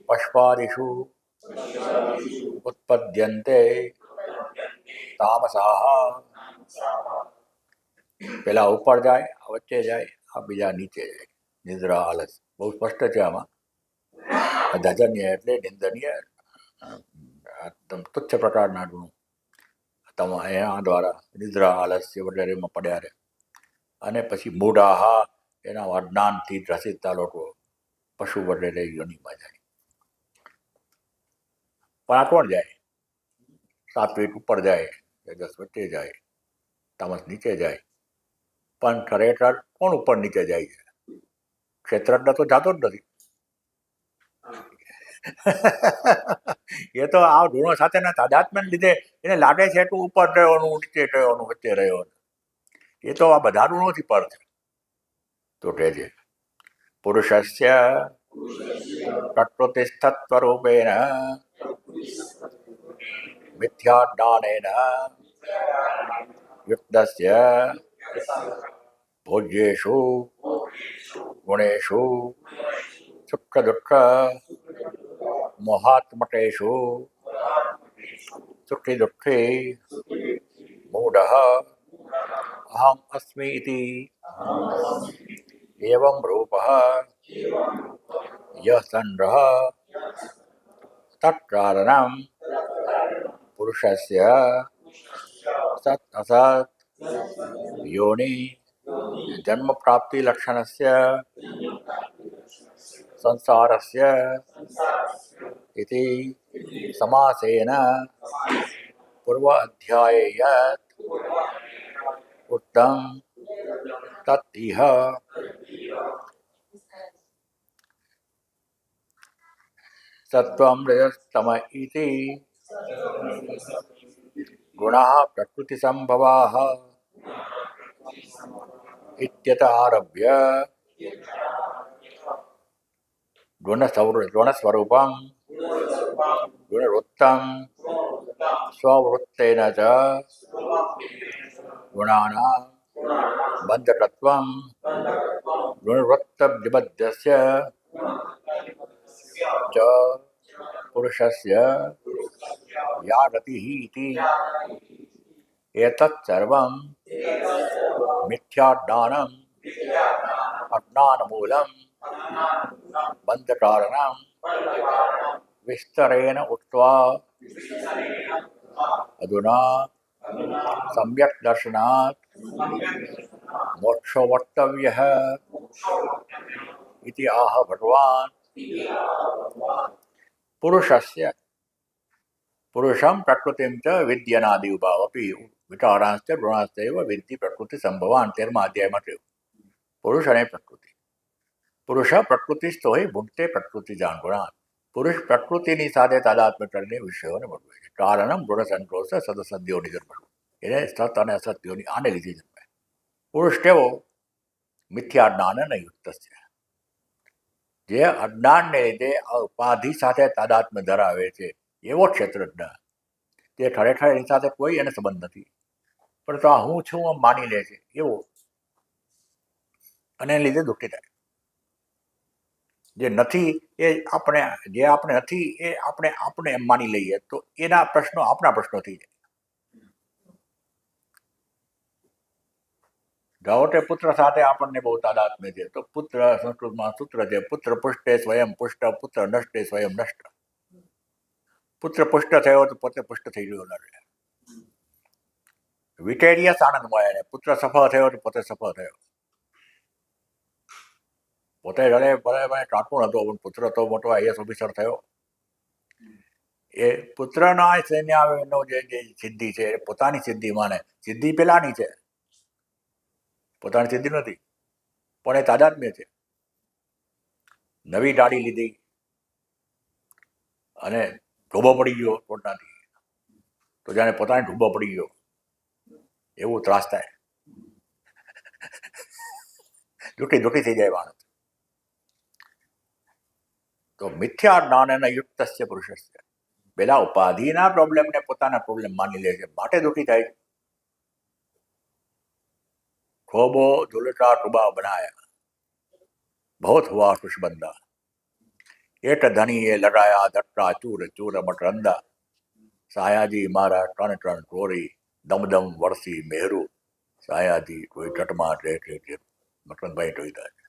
પશ્વાદિષુ ઉત્પદ્યન્તે તામસાઃ. પેલા ઉપર જાય, વચ્ચે જાય, આ બીજા નીચે જાય. નિદ્રા આલસ બહુ સ્પષ્ટ છે આમાં. જધન્ય એટલે નિંદનીય તુચ્છ પ્રકારના ગુણો એના દ્વારા નિદ્રા આલસ્ય વગેરેમાં પડ્યા રહે. અને પછી મૂઢાહા, એના અજ્ઞાનથી ગ્રસિતતા લોકો પશુ વગેરે યોનિમાં જાય. પણ આ કોણ જાય? સાત્વિક ઉપર જાય, તેજસ વચ્ચે જાય, તામસ નીચે જાય. પણ ખરેખર કોણ ઉપર નીચે જાય છે? ક્ષેત્રજ્ઞ તો જાતો જ નથી. એ તો આ ગુણો સાથેના તાદાત્મ્યને લીધે એને લાગે છે કે ઉપર રહેવાનું, નીચે રહેવાનું, વચ્ચે રહેવાનું. એ તો આ બધા ગુણોથી પર છે. તો કહે છે પુરુષસ્ય પ્રકૃતિસ્થત્વરૂપેણ મિથ્યાજ્ઞાનેન યુક્તસ્ય ભોજ્યેષુ ગુણેષુ સુખ દુઃખ મોહાત્મકેષુ સુખી દુઃખી મૂઢઃ અહમ અસ્મિ ઇતિ એવં રૂપઃ યહ સંગ્રહ તત્કારણં પુરુષસ્ય સત અસત યોનિ જન્મ પ્રાપ્તિ લક્ષણસ્ય સંસારસ્ય ઇતિ સમાસેન પૂર્વ અધ્યાયે યત ઉક્તં તત ઇહ સત્વં રજಸ್ತમ ઇતિ ગુણાः પ્રકૃતિસંભવાः ઇત્યત આરભ્ય ગુણસ્વરૂપં ગુણવૃત્તં સ્વવૃત્તેન ચ ગુણાનાં બંધકત્વં ગુણવૃત્તનિબદ્ધસ્ય ચ પુરુષસ્ય યા ગતિઃ ઇતિ એતत् સર્વં મિથ્યાજ્ઞાનम् અજ્ઞાનમૂલં બંધકારણં વિસ્તરેણ ઉક્ત્વા અધુના સમ્યક્ દર્શનાत् મોક્ષો વક્તવ્યઃ ઇતિ આહ ભગવાન. પુરુષસ્ય પુરુષં પ્રકૃતિં ચ વિદ્યનાદિ ઉભાવપી વિકારાંશ્ચ ગુણાશ્ચૈવ વિદ્ધિ પ્રકૃતિ સંભવાન. 13મા અધ્યાયમાં કહ્યું પુરુષ અને પ્રકૃતિ. પુરુષ પ્રકૃતિસ્થ હોય ભુક્તે પ્રકૃતિ જાણગુણાન. પુરુષ પ્રકૃતિની સાથે તાદાત્મ્ય કરીને વિષયોને ભોગવે છે. કારણમ ગુણ સંતોષ સદસદ્યોની જન્મ. એને સત અને અસત્યોની આને લીધે જન્મે. પુરુષ કેવો? મિથ્યા જ્ઞાન યુક્ત છે. જે અજ્ઞાનને લીધે ઉપાધિ સાથે તાદાત્મ્ય ધરાવે છે એવો ક્ષેત્રજ્ઞ. તે ખરેખર એની સાથે કોઈ એને સંબંધ નથી, પણ તો આ હું છું આમ માની લે છે એવો, અને એને લીધે દુઃખી થાય. જે નથી એ આપણે, જે આપણે નથી એ આપણે એમ માની લઈએ તો એના પ્રશ્નો આપણા પ્રશ્નો થઈ જાય. ધારો કે પુત્ર સાથે આપણને બહુ તાદાત્મ્ય છે, તો પુત્ર સંસ્કૃતમાં સૂત્ર છે પુત્ર પુષ્ટે સ્વયં પુષ્ટ, પુત્ર નષ્ટે સ્વયં નષ્ટ. પુત્ર પુષ્ટ થયો તો પોતે પુષ્ટ થઈ ગયો ન રહે. વિટેરિયસ આનંદ મળે ને પુત્ર સફળ થયો તો પોતે સફળ થયો. પોતે રડે ભલે કાર્ટૂન હતો પણ પુત્ર તો મોટો આઈએસ ઓફિસર થયો. એ પુત્રના સૈન્યનો જે સિદ્ધિ છે એ પોતાની સિદ્ધિ માને. સિદ્ધિ પેલાની છે, પોતાની સિદ્ધિ નથી, પણ એ તાદાત્મ્ય છે. નવી ગાડી લીધી અને ઢોબો પડી ગયો પોતાથી, તો જાણે પોતાને ઢોબો પડી ગયો એવું ત્રાસ થાય. દુઃખી થઈ જાય માણસ. તો મિથ્યા જ્ઞાન યુક્તસ્ય પુરુષસ્ય. પેલા ઉપાધિના પ્રોબ્લેમને પોતાના પ્રોબ્લેમ માની લે છે, માટે દુઃખી થાય. ખોબો ધુલકા ટુબા બનાયા, बहुत हुआ खुशबंदा, एक धनी એ લગાયા ધક્કા ચૂર ચૂર મકરંદા. સાયાજી મારા ટણ ટણ ટોરી, દમદમ વરસી મેરું. સાયાજી કોઈ ઘટમાં મકરંદભાઈ જોઈતા છે.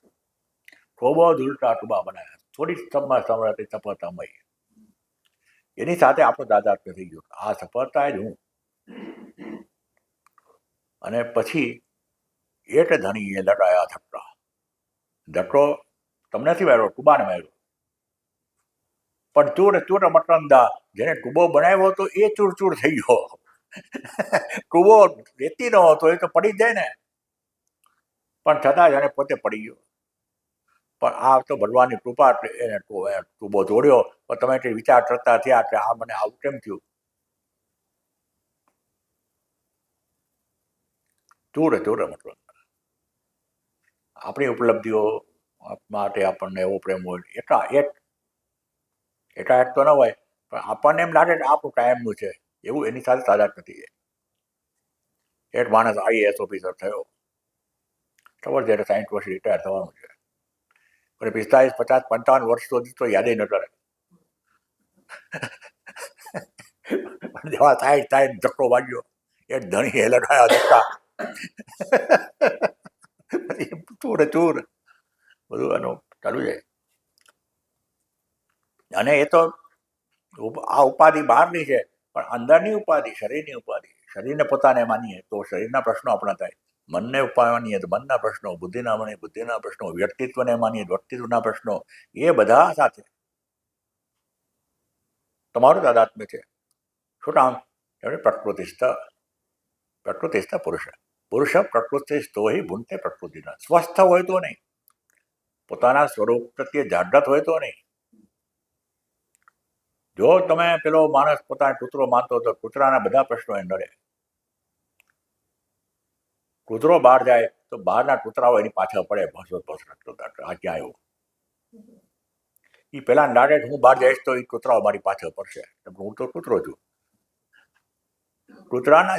ખોબો ધૂલતા ટુબા બનાયા, થોડી સમયથી સફળતા મળી. એની સાથે આપણો તાદાત્મ્ય થઈ ગયો, આ સફળતા જ હું. અને પછી એક ધણીએ લગાયા ધક્કા. ધક્કો તમને નથી માર્યો, ટુબાને માર્યો. પણ ચૂર મકરંદા જેને ટુબો બનાવ્યો હતો એ ચૂર થઈ ગયો. ટુબો રેતી ન હતો એ તો પડી જાય ને, પણ છતાં જાણે પોતે પડી ગયો. પણ આ તો ભગવાનની કૃપા, એને ટુબો તોડ્યો. પણ તમે કંઈ વિચાર કરતા થયા કે આ મને આવું કેમ થયું? ચૂર મતલબ આપણી ઉપલબ્ધિઓ માટે આપણને એવો પ્રેમ હોય, એકાએક તો ન હોય, પણ આપણને એમ લાગે કે આપણું કાયમનું છે, એવું એની સાથે તાદાદ નથી. એક માણસ IAS ઓફિસર થયો, ખબર છે, 60 વર્ષ રિટાયર થવાનું છે, અને 45, 50, 55 વર્ષ સુધી તો યાદ ન કરે. જેવા થાય ધક્કો વાગ્યો, એ ધણી હેલડાયા ધક્કા, ચૂર બધું એનું ચાલુ છે. અને એ તો આ ઉપાધિ બહારની છે, પણ અંદરની ઉપાધિ, શરીરની ઉપાધિ, શરીરને પોતાને માનીએ તો શરીરના પ્રશ્નો આપણા થાય, મનને માનીએ તો મનના પ્રશ્નો, બુદ્ધિના માનીએ બુદ્ધિના પ્રશ્નો, વ્યક્તિત્વને માનીએ વ્યક્તિત્વના પ્રશ્નો, એ બધા સાથે તમારું તાદાત્મ્ય છે. શું કામ? પ્રકૃતિસ્થ પુરુષ પ્રકૃતિસ્થો હિ ભૂનતે પ્રકૃતિના. સ્વસ્થ હોય તો નહીં, પોતાના સ્વરૂપ પ્રત્યે જાગૃત હોય તો નહીં. જો તમે પેલો માણસ પોતાનો કૂતરો માનતો તો કૂતરાના બધા પ્રશ્નો એ નડે. કૂતરો બહાર જાય તો બહારના કૂતરાઓ એની પાછળ પડે, આ ક્યાં આવ્યો. એ પેલા લાગે હું બહાર જઈશ તો એ કૂતરાઓ મારી પાછળ પડશે, હું તો કૂતરો છું. કૂતરાના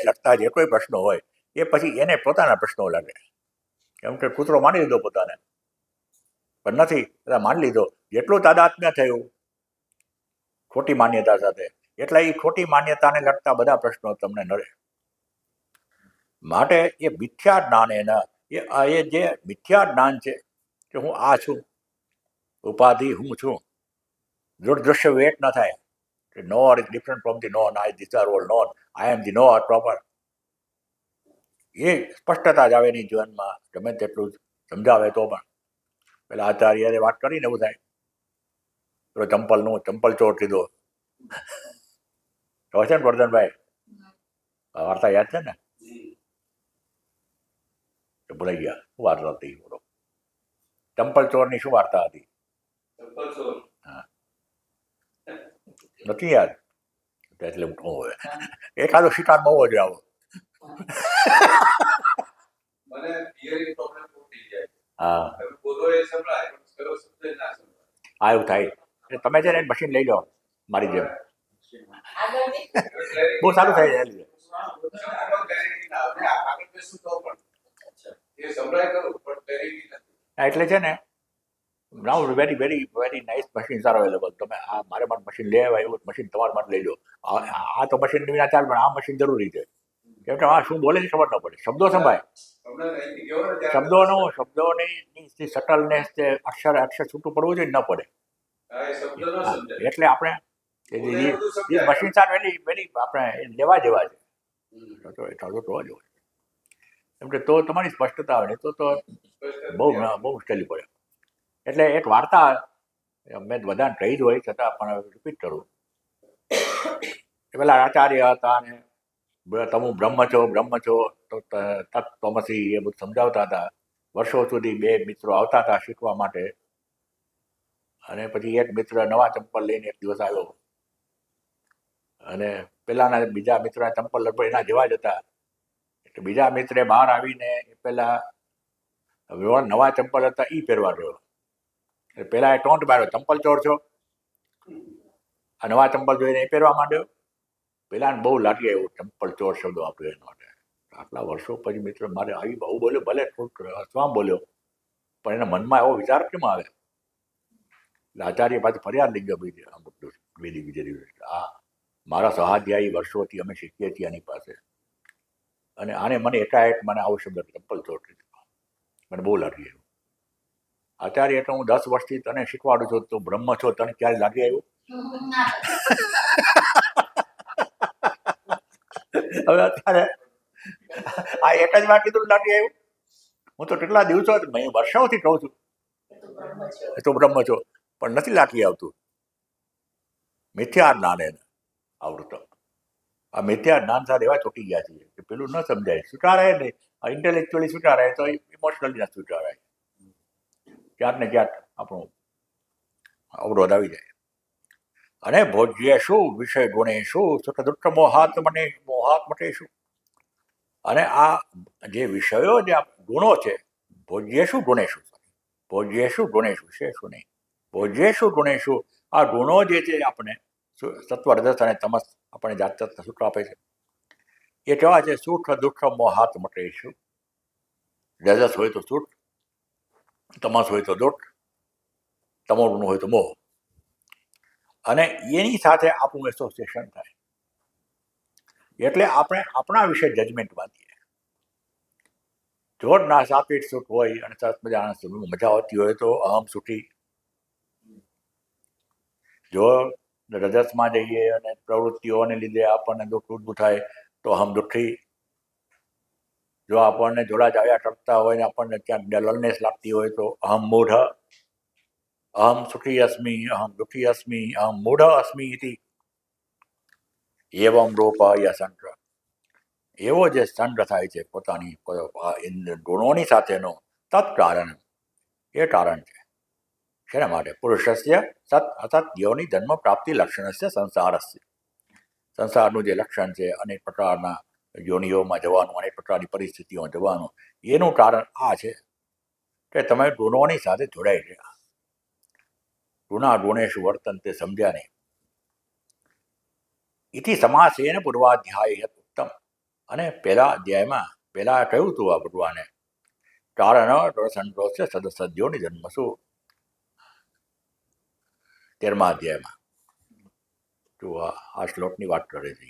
લગતા જે કોઈ પ્રશ્નો હોય એ પછી એને પોતાના પ્રશ્નો લાગે, કેમ કે કૂતરો માની લીધો પોતાને, પણ નથી એટલે માની લીધો. જેટલું તાદાત્મ્ય થયું ખોટી માન્યતા સાથે, એટલે એ ખોટી માન્યતાને લગતા બધા પ્રશ્નો તમને નડે. માટે એ મિથ્યા જ્ઞાન, એ જે મિથ્યા જ્ઞાન છે કે હું આ છું, ઉપાધિ હું છું, દૃશ્ય વેટ ન થાય કે knower is different from the known, these are all known, I am the knower proper. એ સ્પષ્ટતા જ આવે નહીં જીવનમાં, ગમે તેટલું સમજાવે તો પણ. પેલા આચાર્યએ વાત કરીને એવું થાય, પેલો ચંપલ ચોર કીધો, ખબર છે ને વર્ધનભાઈ? વાર્તા યાદ છે ને? ભૂલાઈ ગયા, શું વાર્તા હતી? બોલો, ચંપલ ચોરની શું વાર્તા હતી? હા, નથી યાદ? એટલે હોય એકાદો શિકાર બહુ જ આવો. હા, એવું થાય. તમે છે ને મશીન લઈ જાઓ મારી જેમ, બહુ સારું થાય છે. એટલે છે ને, now very very very nice machines are available. તમે આ મારે માટે મશીન લઈ આવ્યા એવું મશીન તમારા માટે લઈ લો. આ તો મશીન વિના ચાલ, પણ આ મશીન જરૂરી છે, કેમ કે આ શું બોલે છે ખબર ન પડે. શબ્દો સંભાય, શબ્દોની સટલનેસ, અક્ષર છૂટું પડવું જોઈએ, ન પડે. એટલે આપણે મશીન આર વેરી વેરી આપણે લેવા જેવા છે, કેમ કે તો તમારી સ્પષ્ટતા આવે, તો બહુ મુશ્કેલી પડે. એટલે એક વાર્તા મેં બધાને કહી જ હોય, છતાં પણ રિપીટ કરું. પેલા આચાર્ય હતા અને તમે બ્રહ્મ છો તો તત્વમસી એ બધું સમજાવતા હતા. વર્ષો સુધી બે મિત્રો આવતા હતા શીખવા માટે, અને પછી એક મિત્ર નવા ચંપલ લઈને એક દિવસ આવ્યો, અને પેલાના બીજા મિત્રના ચંપલ લગભગ એના જેવા જ હતા. એટલે બીજા મિત્રે બહાર આવીને પેલા નવા ચંપલ હતા એ પહેરવા ગયો. પેલા એ ટોન્ટ માર્યો, ચંપલ ચોર છો. આ નવા ચંપલ જોઈને એ પહેરવા માંડ્યો. પેલાને બહુ લાગે એવું ચંપલ ચોર શબ્દો આપ્યો એના માટે. આટલા વર્ષો પછી મિત્ર મારે આવી બહુ બોલ્યો, ભલે હસવા બોલ્યો, પણ એના મનમાં એવો વિચાર કેમ આવે? એટલે આચાર્ય પાછી ફરિયાદ લઈ ગયો બીજે દિવસે, આ મારા સહાધ્યાયી વર્ષોથી અમે શીખીએ છીએ આની પાસે, અને આને મને એકાએક મને આવો શબ્દ ચંપલ ચોર કીધો, મને બહુ લાગી એવું. આચાર્ય એટલે હું 10 વર્ષથી તને શીખવાડું છું, તું બ્રહ્મ છો, તને ક્યારે લાગી આવ્યું? હવે અત્યારે આ એક જ વાર કીધું લાગી આવ્યું. હું તો કેટલા દિવસો વર્ષોથી કહું છું, એ તો બ્રહ્મ છો, પણ નથી લાગી આવતું. મિથ્યા જ્ઞાન એને આવડતો. આ મિથ્યા જ્ઞાન સાથે એવા ચોટી ગયા છે કે પેલું ન સમજાય, સ્વીકારાય નહીં. આ ઇન્ટેલેક્ચ્યુઅલી સ્વીકારાય તો ઇમોશનલી ના સ્વીકારાય. ક્યાંક ને ક્યાંક આપણું અવરોધ આવી જાય. અને ભોજ્ય શું વિષય ગુણે શું સુખ મોહાત મટે શું. અને આ જે વિષયો જે ગુણો છે, ભોજ્ય શું ગુણે શું, ભોજ્ય શું ગુણે શું છે શું નહીં. ભોજ્ય શું ગુણે શું, આ ગુણો જે છે આપણે સત્વ રજસ અને તમસ આપણે જાત જાતના સુખ આપે છે. એ કેવા છે? સુખ દુઃખ મોહાત મટે શું. રજસ હોય તો સુખ, તમસ હોય તો દુઃખ, તમો ગુણ હોય તો મોહ. અને એની સાથે આપણું એસોસિએશન થાય એટલે આપણે આપણા વિશે જજમેન્ટ બાંધીએ. જો ના સાત્વિક સુખ હોય અને સરસ મજાના મજા આવતી હોય તો અહમ સુખી. જો રજસમાં જઈએ અને પ્રવૃત્તિઓને લીધે આપણને દુઃખ ઉભું થાય તો અહમ દુઃખી. જો આપણને જોડા જાવ્યા કરતા હોય ને આપણને ક્યાંક ડલનેસ લાગતી હોય તો અહમ મૂઢ. અહમ સુખી અસ્મિ, અહમ દુઃખી અસ્મિ, અહમ મૂઢ અસ્મિ ઇતિ એવમ રૂપ યસંત્ર. એવો જે સંગ્રહ થાય છે પોતાની ગુણોની સાથેનો તત્કારણ, એ કારણ છે. શેના માટે? પુરુષસ્ય સત અસત યોની જન્મ પ્રાપ્તિ લક્ષણસ્ય સંસારસ્ય. સંસારનું જે લક્ષણ છે, અનેક પ્રકારના યોનિઓમાં જવાનું, અનેક પ્રકારની પરિસ્થિતિઓમાં જવાનું, એનું કારણ આ છે કે તમે ગુણોની સાથે જોડાઈ ગયા. ગુણા ગુણેશુ વર્તન તે સમજ્યા નહીં. ઇતિ સમાસેન પૂર્વાધ્યાય ઉત્તમ. અને પહેલા અધ્યાયમાં પહેલા કહ્યું હતું આ ભગવાને, કારણ સંતોષ સદસદ્યોની જન્મસુ. 13મા અધ્યાયમાં તો આ શ્લોકની વાત કરે છે.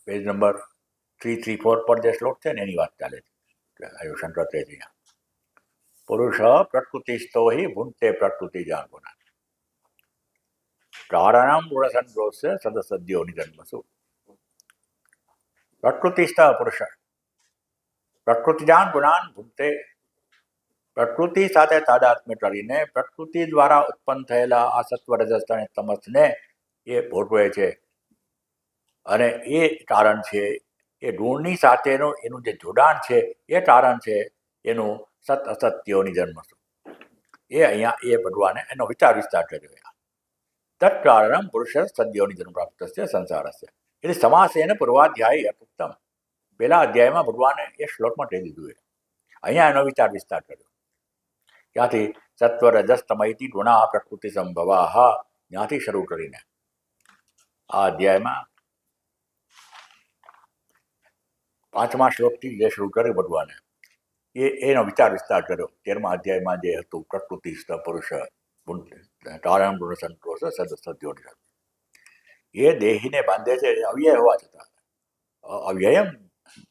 પેજ નંબર 334 પર જે શ્લોક છે ને એની વાત ચાલે છે. શંકર કહે છે પુરુષ પ્રકૃતિસ્તો હિ ભૂંતે પ્રકૃતિ જાગુના કારણમ ગુણસંતોષ સદસદ્યોની જન્મસુ. પ્રકૃતિસ્થ પુરુષ પ્રકૃતિજાન ગુણાન ભૂંતે. પ્રકૃતિ સાથે તાદાત્મ્ય કરીને પ્રકૃતિ દ્વારા ઉત્પન્ન થયેલા આ સત્વ રજસ અને તમસને એ ભોગવે છે. અને એ કારણ છે, એ ગુણની સાથેનું એનું જે જોડાણ છે એ કારણ છે એનું સત અસત્યોની જન્મસુ. એ અહીંયા એ ભગવાને એનો વિસ્તાર કર્યો. તત્કારણમ પુરુષ સદ્યોની જન્મ પ્રાપ્ત છે સંસારસ્ય. એટલે સમાસેન પૂર્વાધ્યાય ઉત્તમ. પહેલા અધ્યાયમાં ભગવાને એ શ્લોકમાં કહી દીધું. અહીંયા એનો વિસ્તાર કર્યો. ત્યાંથી સત્વ રજસ તમૈતિ ગુણા પ્રકૃતિ સંભવા, ત્યાંથી શરૂ કરીને આ અધ્યાયમાં 5મા શ્લોકથી જે શરૂ કર્યું ભગવાને, એનો વિસ્તાર કર્યો. 13મા અધ્યાયમાં જે હતું પ્રકૃતિસ્થ પુરુષ કારણ ગુણ સંતોષ સદસદ્યોની. એ દેહીને બાંધે છે અવ્યય હોવા છતાં. અવ્યયમ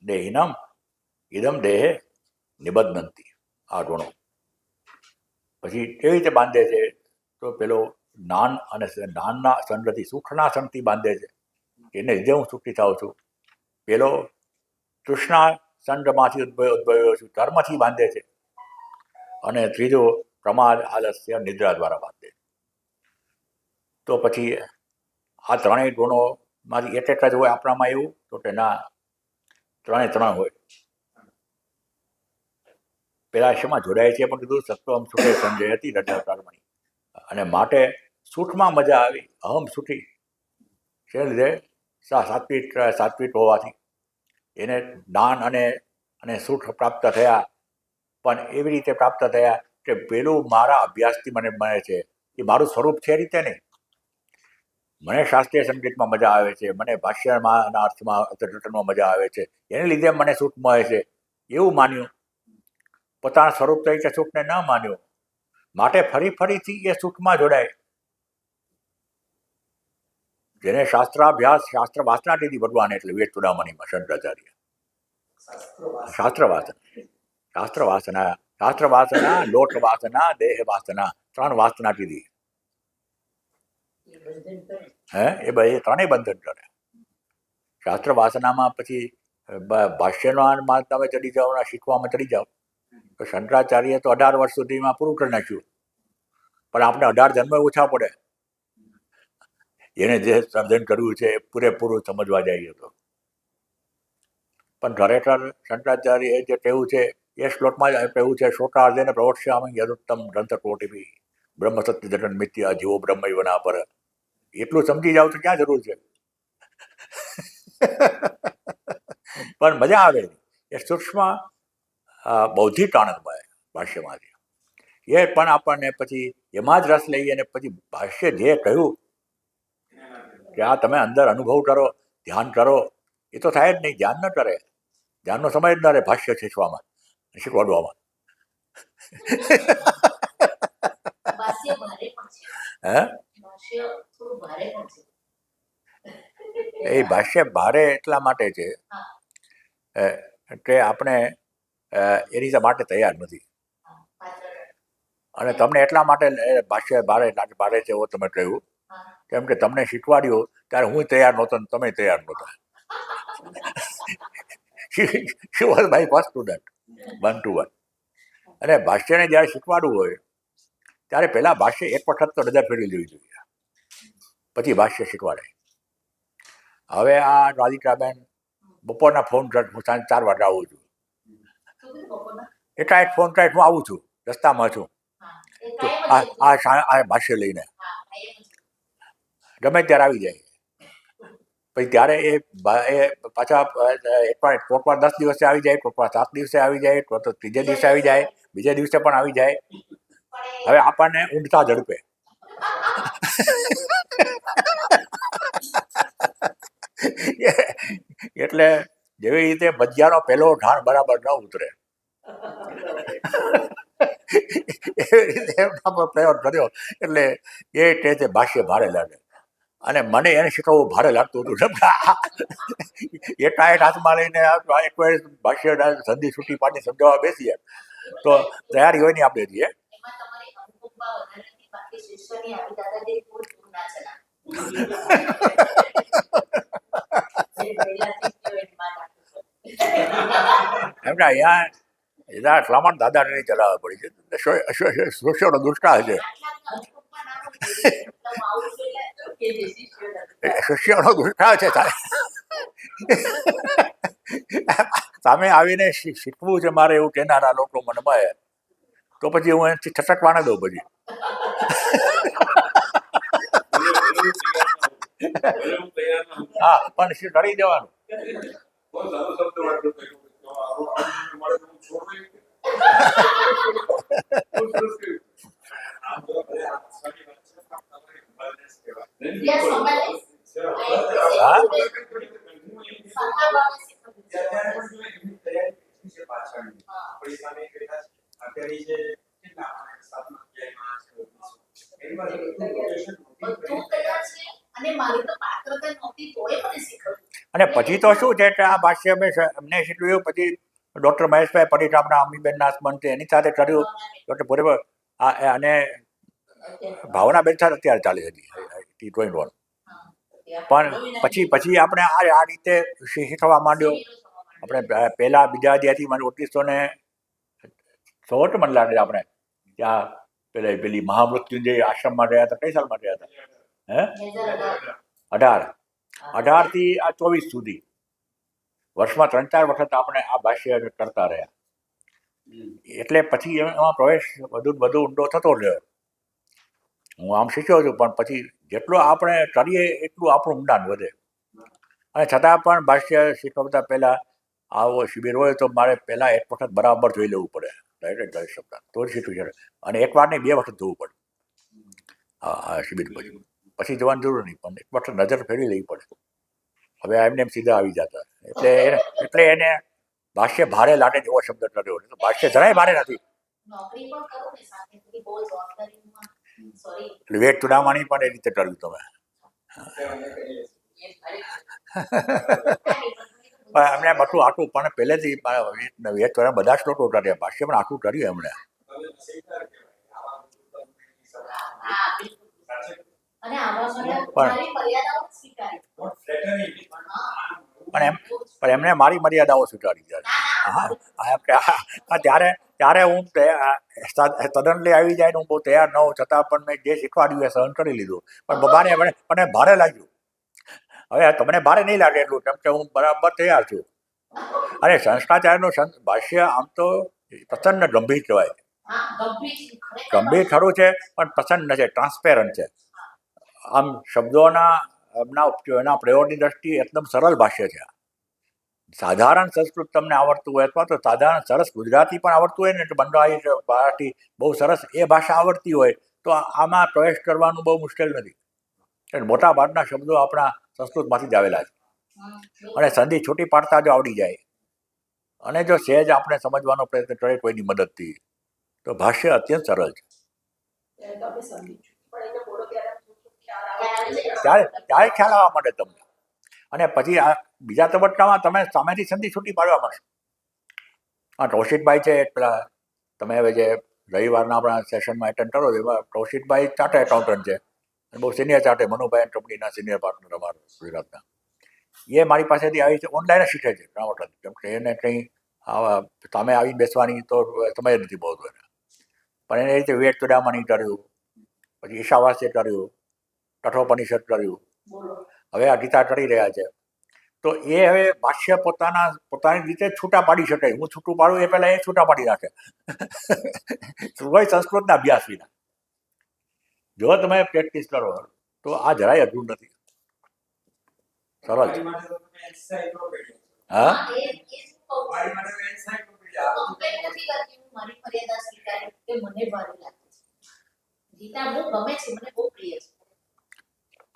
દેહિનમ ઇદમ દેહે નિબધ્નંતી. આ ગુણો પછી કેવી રીતે બાંધે છે? તો પેલો જ્ઞાન અને જ્ઞાનના સંગથી, સુખના સંગથી બાંધે છે. એને લીધે હું સુખી થાઉં છું. પેલો તૃષ્ણા સંગમાંથી ઉદ્ભવ્યો છું, કર્મથી બાંધે છે. અને ત્રીજો પ્રમાદ આલસ્ય નિદ્રા દ્વારા બાંધે. તો પછી આ ત્રણેય ગુણોમાંથી એક જ હોય આપણામાં એવું? તો કે ના, ત્રણ હોય. પેલા શેમાં જોડાય છે પણ કીધું સત્વમ સુખે સંજય હતી રજા કર્મણી. અને માટે સુખમાં મજા આવી, અહમ સુખી. છે લીધે સાત્વિક હોવાથી એને જ્ઞાન અને સુખ પ્રાપ્ત થયા. પણ એવી રીતે પ્રાપ્ત થયા કે પેલું મારા અભ્યાસથી મને મળે છે, એ મારું સ્વરૂપ છે રીતે નહીં. મને શાસ્ત્રીય સંગીતમાં મજા આવે છે, મને ભાષ્યમાં અર્થમાં અર્થઘટનમાં મજા આવે છે, એને લીધે મને સુખ મળે છે એવું માન્યું. પોતાના સ્વરૂપ તરીકે સુખને ન માન્યું. માટે ફરીથી એ સુખમાં જોડાય. જેને શાસ્ત્રાભ્યાસ, શાસ્ત્ર વાસના દીધી ભગવાન, એટલે વેદ ચૂડામણીમાં શંકરાચાર્ય શાસ્ત્ર વાસના, લોક વાસના, દેહ વાસના, 3 વાસના કીધી. એ ત્રણેય બંધન કરે. શાસ્ત્ર વાસનામાં પછી ભાષ્યમાં તમે ચડી જાઓ ને શીખવામાં ચડી જાઓ તો શંકરાચાર્ય તો 18 વર્ષ સુધીમાં પૂરું કરી નાખ્યું, પણ આપણે 18 જન્મ ઓછા પડે એને જે સર્જન કર્યું છે એ પૂરેપૂરું સમજવા જઈએ તો. પણ ખરેખર શંકરાચાર્ય જે કહેવું છે એ શ્લોકમાં જ કહેવું છે, શોકાર્જેને પ્રવક્ષ્યામિ યદુત્તમ ગ્રંથ કોટિભિ બ્રહ્મ સત્ય જગન મિથ્યા જીવો બ્રહ્મૈવ ના પર. એટલું સમજી જાવ તો ક્યાં જરૂર છે. પણ મજા આવે એ સૂક્ષ્મ બૌદ્ધિક આનંદ મળે ભાષ્યમાંથી. એ પણ આપણને પછી એમાં જ રસ લઈએ અને પછી ભાષ્ય જે કહ્યું કે આ તમે અંદર અનુભવ કરો, ધ્યાન કરો, એ તો થાય જ નહીં. ધ્યાન ન કરે, ધ્યાનનો સમય જ ન રહે ભાષ્ય શીખવામાં શીખવાડવામાં. હે એ ભાષ્ય ભારે એટલા માટે છે કે આપણે એની માટે તૈયાર નથી. અને તમને એટલા માટે ભાષ્ય ભારે છે એવું તમે કહ્યું કેમ કે તમને શીખવાડ્યું ત્યારે હું તૈયાર નહોતો ને તમે તૈયાર નહોતા. She was my first student 1 to 1. અને ભાષ્યને જ્યારે શીખવાડવું હોય ત્યારે પહેલા ભાષ્ય એક વખત તો નજર ફેરવી લેવી જોઈએ, પછી ભાષ્ય શીખવાડે. હવે આ રાધિકાબેન બપોરના ફોન હું સાંજે 4 વાગે આવું છું, એકાએક ફોન કાંઈક હું આવું છું, રસ્તામાં છું, આ ભાષ્ય લઈને ગમે ત્યારે આવી જાય. પછી ત્યારે એ પાછા કોકવાર 10 દિવસે આવી જાય, કોકવાર 7 દિવસે આવી જાય, કોક તો ત્રીજે દિવસે આવી જાય, બીજે દિવસે પણ આવી જાય. હવે આપણને ઊંઘતા ઝડપે. એટલે જેવી રીતે ભજીયાનો પહેલો ઢાળ બરાબર ન ઉતરે એવી રીતે એમના પ્રયોગ કર્યો. એટલે એ કહે છે ભાષ્ય ભારે લાગે. અને મને એને શીખવવું ભારે લાગતું હતું. એકાએક હાથમાં લઈને ભાષ્ય સંધિ છૂટી પાડી સમજાવવા બેસીએ તો તૈયારી હોય ને આપણે જઈએ. એમને અહીંયા શ્રાવણ દાદાને ચલાવવા પડી છે. શિષ્યોનો દુષ્કાળ છે. શિષ્યોનો દુષ્કાળ છે. સામે આવીને શીખવું છે મારે એવું કહેનારા લોકો મને મળે તો પછી હું એનાથી છટકવા ન દઉં. પછી હા, પણ કરી દેવાનું. અને પછી તો શું છે કે આ ભાષ્ય અમને શીખવ્યું. પછી ડોક્ટર મહેશભાઈ પડીક આપણા અમીબેન નાથમંત એની સાથે કર્યું. ડોક્ટર બરાબર અને ભાવનાબેન સાથે અત્યારે ચાલે હતી T21. પણ પછી આપણે આ રીતે શીખવા માંડ્યો. આપણે પહેલા બીજા અધ્યાયથી મને 1916 મને લાગે આપણે ત્યાં પેલી મહામૃત્યુંજય આશ્રમમાં ગયા હતા. કઈ સાલમાં ગયા હતા? હે 18 થી આ 24 સુધી વર્ષમાં 3-4 વખત આપણે આ ભાષ્ય કરતા રહ્યા. એટલે પછી એમાં પ્રવેશ વધુ ઊંડો થતો રહ્યો. હું આમ શીખ્યો છું પણ પછી જેટલો આપણે કરીએ એટલું આપણું ઊંડાણ વધે. અને છતાં પણ ભાષ્ય શીખવતા પહેલાં આવો શિબિર હોય તો મારે પહેલાં એક વખત બરાબર જોઈ લેવું પડે ડાયરેક્ટ ગઈ શબ્દ તો જ શીખવી શકે. અને એક વાર નહીં 2 વખત જોવું પડે આ શિબિર પછી જવાની જરૂર નહીં, પણ એક વખત નજર ફેરવી લેવી પડે. હવે એમને એમ સીધા આવી જતા એટલે એને ભાષ્ય ભારે લાગે એવો શબ્દ કર્યો. ભાષ્ય જરાય ભારે નથી. વિવેક ચુડામણી પણ એ રીતે કર્યું તમે. પણ એમને બધું આખું પણ પહેલેથી વેદ બધા શ્લોકો કર્યા, ભાષ્ય પણ આખું કર્યું એમણે. પણ એમને મારી મર્યાદાઓ સ્વીકારી ત્યારે ત્યારે હું સડનલી આવી જાય ને હું બહુ તૈયાર ન હોઉં છતાં પણ મેં જે શીખવાડ્યું એ સહન કરી લીધું. પણ બબાને મને ભારે લાગ્યું. હવે તમને ભારે નહીં લાગે એટલું, કેમ કે હું બરાબર તૈયાર છું. અને શંકરાચાર્યનું ભાષ્ય આમ તો પ્રસન્ન ગંભીર કહેવાય. ગંભીર ખરું છે પણ પ્રસન્ન છે, ટ્રાન્સપેરન્ટ છે. આમ શબ્દોના એના પ્રયોગની દ્રષ્ટિએ એકદમ સરળ ભાષ્ય છે. સાધારણ સંસ્કૃત તમને આવડતું હોય અથવા તો સાધારણ સરસ ગુજરાતી પણ આવડતું હોય ને, બંગાળી મરાઠી બહુ સરસ એ ભાષા આવડતી હોય તો આમાં પ્રવેશ કરવાનું બહુ મુશ્કેલ નથી. મોટા ભાગના શબ્દો આપણા સંસ્કૃતમાંથી જ આવેલા છે. અને સંધિ છૂટી પાડતા જો આવડી જાય અને જો સહેજ આપણે સમજવાનો પ્રયત્ન કરીએ કોઈની મદદથી તો ભાષ્ય અત્યંત સરળ છે. ત્યારે ખ્યાલ આવવા માંડે તમને. અને પછી આ બીજા તબક્કામાં તમે સામેથી સંધિ છૂટી પાડવા માંડશો. હા, કૌશિકભાઈ છે પેલા તમે હવે જે રવિવારના આપણા સેશનમાં એટેન્ડ કરો છો એમાં કૌશિકભાઈ ચાર્ટર્ડ એકાઉન્ટન્ટ છે, બહુ સિનિયર ચાર્ટર્ડ, મનુભાઈ કંપનીના સિનિયર પાર્ટનર અમારા ગુજરાતના. એ મારી પાસેથી આવી છે, ઓનલાઈન શીખે છે ઘણા વખત, કેમ કે એને કંઈ સામે આવી બેસવાની તો સમય જ નથી બહુ એને. પણ એને રીતે વિવેક ચુડામણી કર્યું, પછી ઈશાવાસ્ય કર્યું, કઠોપનિષદ કર્યું, હવે આ ગીતા કરી રહ્યા છે. તો એ હવે ભાષ્ય પોતાની રીતે છૂટા પાડી શકે. હું છૂટું પાડું એ પહેલાં એ છૂટા પાડી નાખે. કોઈ સંસ્કૃતના અભ્યાસ વિના. જો તમે પ્રેક્ટિસ કરો તો આ જરાય અઘરું નથી, સરળ છે. હા,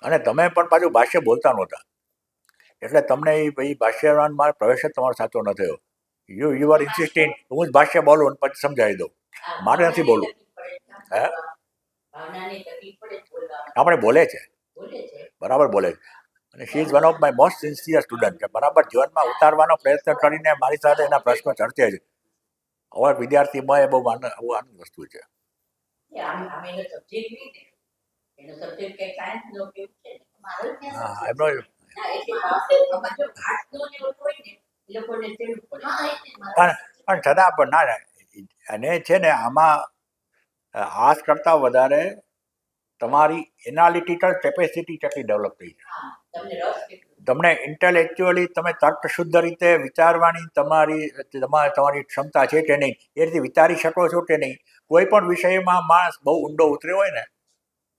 અને તમે પણ પાછું ભાષ્ય બોલતા નહોતા એટલે તમને એ ભાષ્યમાં મારો પ્રવેશ જ તમારો સાચો ન થયો. યુ આર ઇન્સિસ્ટિંગ હું જ ભાષ્ય બોલું પછી સમજાવી દઉં, મારે નથી બોલવું. હે, આપણે બોલે છે, બરાબર બોલે છે. અને she is one of my most sincere student છે. બરાબર જીવનમાં ઉતારવાનો પ્રયત્ન કરીને મારી સાથે એના પ્રશ્નો ચર્ચે છે. હવે વિદ્યાર્થીમાં એ બહુ આનંદ વસ્તુ છે. પણ છતાં પણ ના, અને છે ને આમાં આજ કરતાં વધારે તમારી એનાલિટિકલ કેપેસિટી કેટલી ડેવલપ થઈ છે. તમને ઇન્ટેલેક્ચ્યુઅલી તમે તર્કશુદ્ધ રીતે વિચારવાની તમારી ક્ષમતા છે કે નહીં, એ રીતે વિચારી શકો છો કે નહીં. કોઈ પણ વિષયમાં માણસ બહુ ઊંડો ઉતર્યો હોય ને,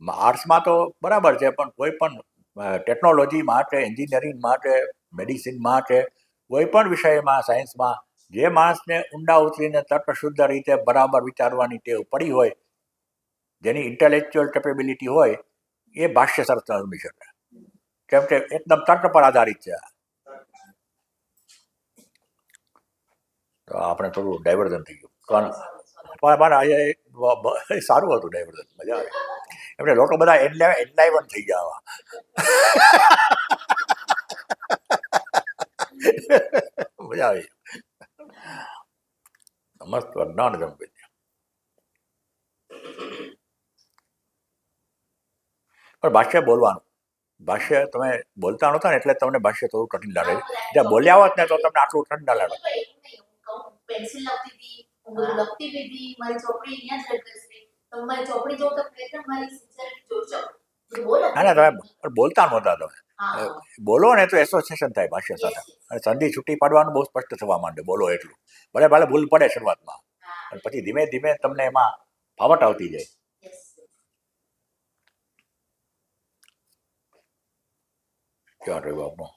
આર્ટ્સમાં તો બરાબર છે, પણ કોઈ પણ ટેકનોલોજી માટે, એન્જિનિયરિંગ માટે, મેડિસિન માટે, કોઈ પણ વિષયમાં, સાયન્સમાં જે માણસને ઊંડા ઉતરીને તર્કશુદ્ધ રીતે બરાબર વિચારવાની ટેવ પડી હોય, જેની ઇન્ટેલેક્ચ્યુઅલ કેપેબિલિટી હોય, એ ભાષ્ય સરસ રમી શકે. કેમ કે એકદમ તર્ક પર આધારિત છે. તો આપણે થોડું ડાયવર્ઝન થઈ ગયું પણ સારું હતું ડાયવર્ઝન, મજા આવે. એમને લોકો બધા એન્લાઇવન થઈ ગયા. મજા આવી. મસ્ત જ્ઞાન ગમે. પણ ભાષ્ય બોલવાનું, ભાષ્ય તમે બોલતા નહોતા ને એટલે તમને ભાષ્ય થોડું કઠિન લાગે. જ્યાં બોલ્યા હોત ને તો તમને આટલું કઠિન ના લાગે. ના તમે બોલતા નહોતા, તમે બોલો ને તો એસોસિએશન થાય ભાષ્ય સાથે. અને સંધિ છૂટી પાડવાનું બહુ સ્પષ્ટ થવા માંડે, બોલો એટલું. ભલે ભૂલ પડે શરૂઆતમાં, પણ પછી ધીમે ધીમે તમને એમાં ફાવટ આવતી જાય. ક્યાં રહ્યું આપનું?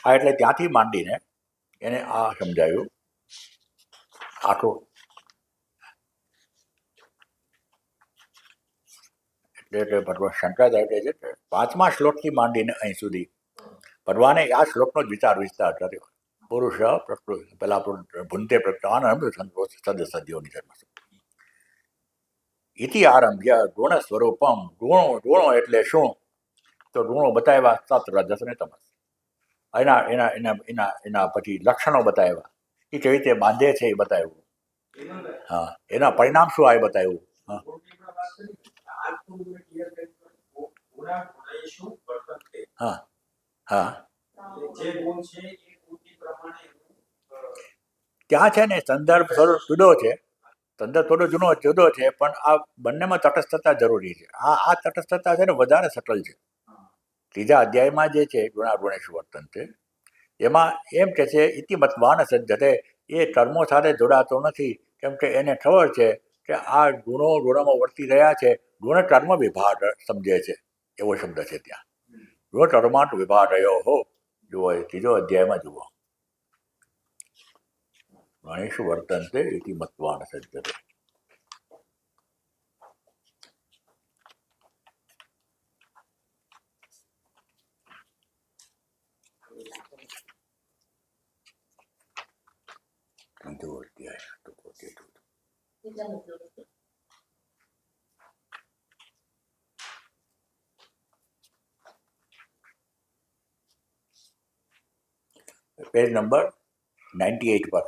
હા, એટલે ત્યાંથી માંડીને એને આ સમજાયું આખું. એટલે ભગવાન શંકરાચાર્ય છે કે 5મા શ્લોકથી માંડીને અહીં સુધી ભગવાને આ શ્લોકનો જ વિસ્તાર કર્યો. પુરુષ પ્રકૃતિ પેલા ભૂંતે પ્રકૃતિ સદસદ્યોની જન્મ. ઇતિ આરંભ્ય ગુણ સ્વરૂપમ. ગુણો એટલે શું? તો ગુણો બતાવ્યા સત રજસ ને તમસ. એના પછી લક્ષણો બતાવ્યા, એ કેવી રીતે બાંધે છે એ બતાવ્યું. હા, એના પરિણામ શું આ બતાવ્યું. હા હા હા, ત્યાં છે ને સંદર્ભ થોડો જુદો છે, સંદર્ભ થોડો જુદો છે, પણ આ બંનેમાં તટસ્થતા જરૂરી છે. આ તટસ્થતા છે ને વધારે સટલ છે. ત્રીજા અધ્યાયમાં જે છે ગુણાગુણેશ વર્તન છે, એમાં એમ કે છે ઇતિમત્વાન સજ્જતે, એ કર્મો સાથે જોડાતો નથી, કેમ કે એને ખબર છે કે આ ગુણોમાં વર્તી રહ્યા છે. ગુણ કર્મ વિભાગ સમજે છે, એવો શબ્દ છે ત્યાં. ગુણ કર્માટ વિભાગ રહ્યો હો, જુઓ એ ત્રીજો અધ્યાયમાં જુઓ. ગણેશ વર્તન છે ઇતિમત્વાન સજ્જતે. ત્રીજો અધ્યાય તો પોતે પેજ નંબર 98 પર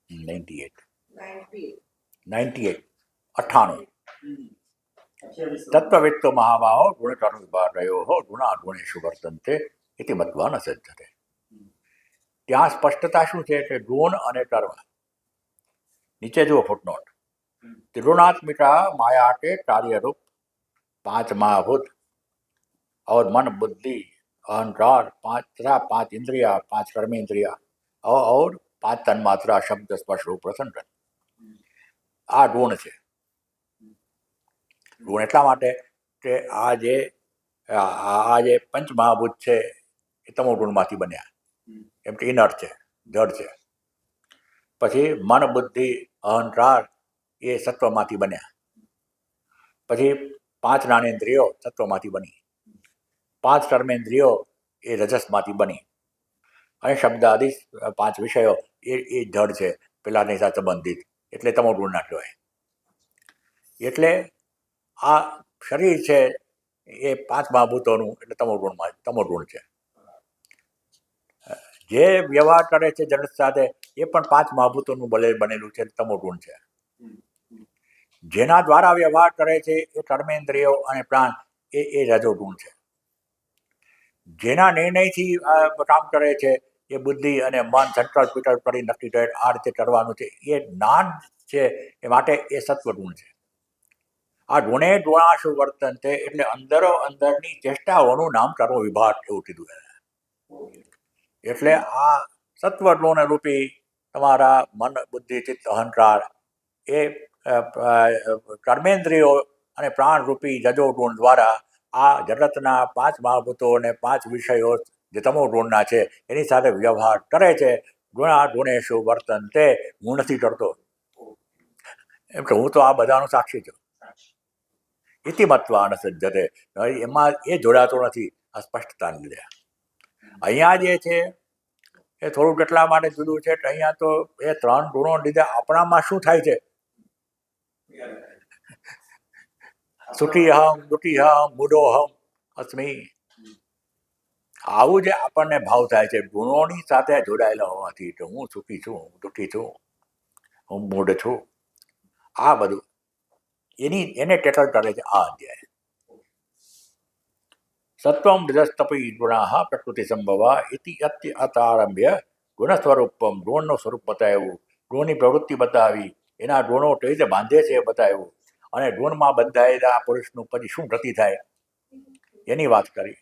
98 તત્વવિત્તો મહાભાવો ગુણકર્મ વિભાગ રહ્યો હો ગુણાગુણેશુ વર્તન્તે ઇતિ મત્વા ન સજ્જતે. ત્યાં સ્પષ્ટતા શું છે કે ગુણ અને કર્મ. નીચે જુઓ ફૂટનોટ. त्रिगुणात्मिका माया के कार्य रूप 5 महाभूत और मन बुद्धि अहंकार 5 तथा 5 इंद्रिया 5 कर्मेंद्रिया और 5 तन्मात्रा शब्द स्पर्श रूप रसन आ गुण છે. ગુણ એટલા માટે કે આ જે પંચ મહાભૂત છે એ તમો ગુણમાંથી બન્યા, એમ કે ઇનર છે, જડ છે. પછી મન બુદ્ધિ અહંકાર એ સત્વમાંથી બન્યા. પછી 5 જ્ઞાનેન્દ્રિયો સત્વમાંથી બની, 5 કર્મેન્દ્રિયો એ રજસમાંથી બની, અને શબ્દ આદિ 5 વિષયો એ જડ છે, પેલાની સાથે સંબંધિત, એટલે તમો ગુણ ના કહેવાય. એટલે આ શરીર છે એ 5 મહાભૂતોનું, એટલે તમો ગુણ છે. જે વ્યવહાર કરે છે જગત સાથે એ પણ 5 મહાભૂતોનું બનેલું છે, તમો ગુણ છે. જેના દ્વારા વ્યવહાર કરે છે એ કર્મેન્દ્રિયો અને પ્રાણ એ રજોગુણ છે. જેના નિર્ણયથી કામ કરે છે એ બુદ્ધિ અને મન સંકલ્પ વિકલ્પ કરી નક્કી કરે આ રીતે કરવાનું છે, એ જ્ઞાન છે, એ માટે એ સત્વગુણ છે. આ ગુણે ગુણાશુ વર્તનતે એટલે અંદરની ચેષ્ટાઓનું નામ કર્મ વિભાગ એવું કીધું. એટલે આ સત્વગુણ રૂપી તમારા મન બુદ્ધિ ચિત્ત અહંકાર એ કર્મેન્દ્રિયો અને પ્રાણરૂપી રજોગુણ દ્વારા આ જગતના 5 મહાભૂતો અને 5 વિષયો જે તમો ગુણના છે એની સાથે વ્યવહાર કરે છે. ગુણાગુણેશુ વર્તનતે, હું નથી કરતો, એમ કે હું તો આ બધાનો સાક્ષી છું. ઇતિમત્વા ન સજ્જતે, એમાં એ જોડાતો નથી આ સ્પષ્ટતાને લીધે. અહીંયા જે છે એ થોડું કેટલા માટે જુદું છે કે અહીંયા તો એ 3 ગુણો લીધે આપણામાં શું થાય છે, સુખીહમ દુઃખીહમ મૂઢોહમ અસ્મિ, આવું જે આપણને ભાવ થાય છે ગુણોની સાથે જોડાયેલા હોવાથી કે હું સુખી છું, હું દુઃખી છું, હું મૂઢ છું, આ બધું એને ટેકલ કરે છે આ અધ્યાય. સત્વમ રજસ્તપી ગુણા પ્રકૃતિ સંભવા ઇતિ અતારંભ્ય ગુણ સ્વરૂપમ, ગુણનું સ્વરૂપ બતાવ્યું, ગુણની પ્રવૃત્તિ બતાવી, એના ગુણો કઈ રીતે બાંધે છે એ બતાવ્યું, અને ગુણમાં બંધાયેલા પુરુષનું પછી શું ગતિ થાય એની વાત કરી.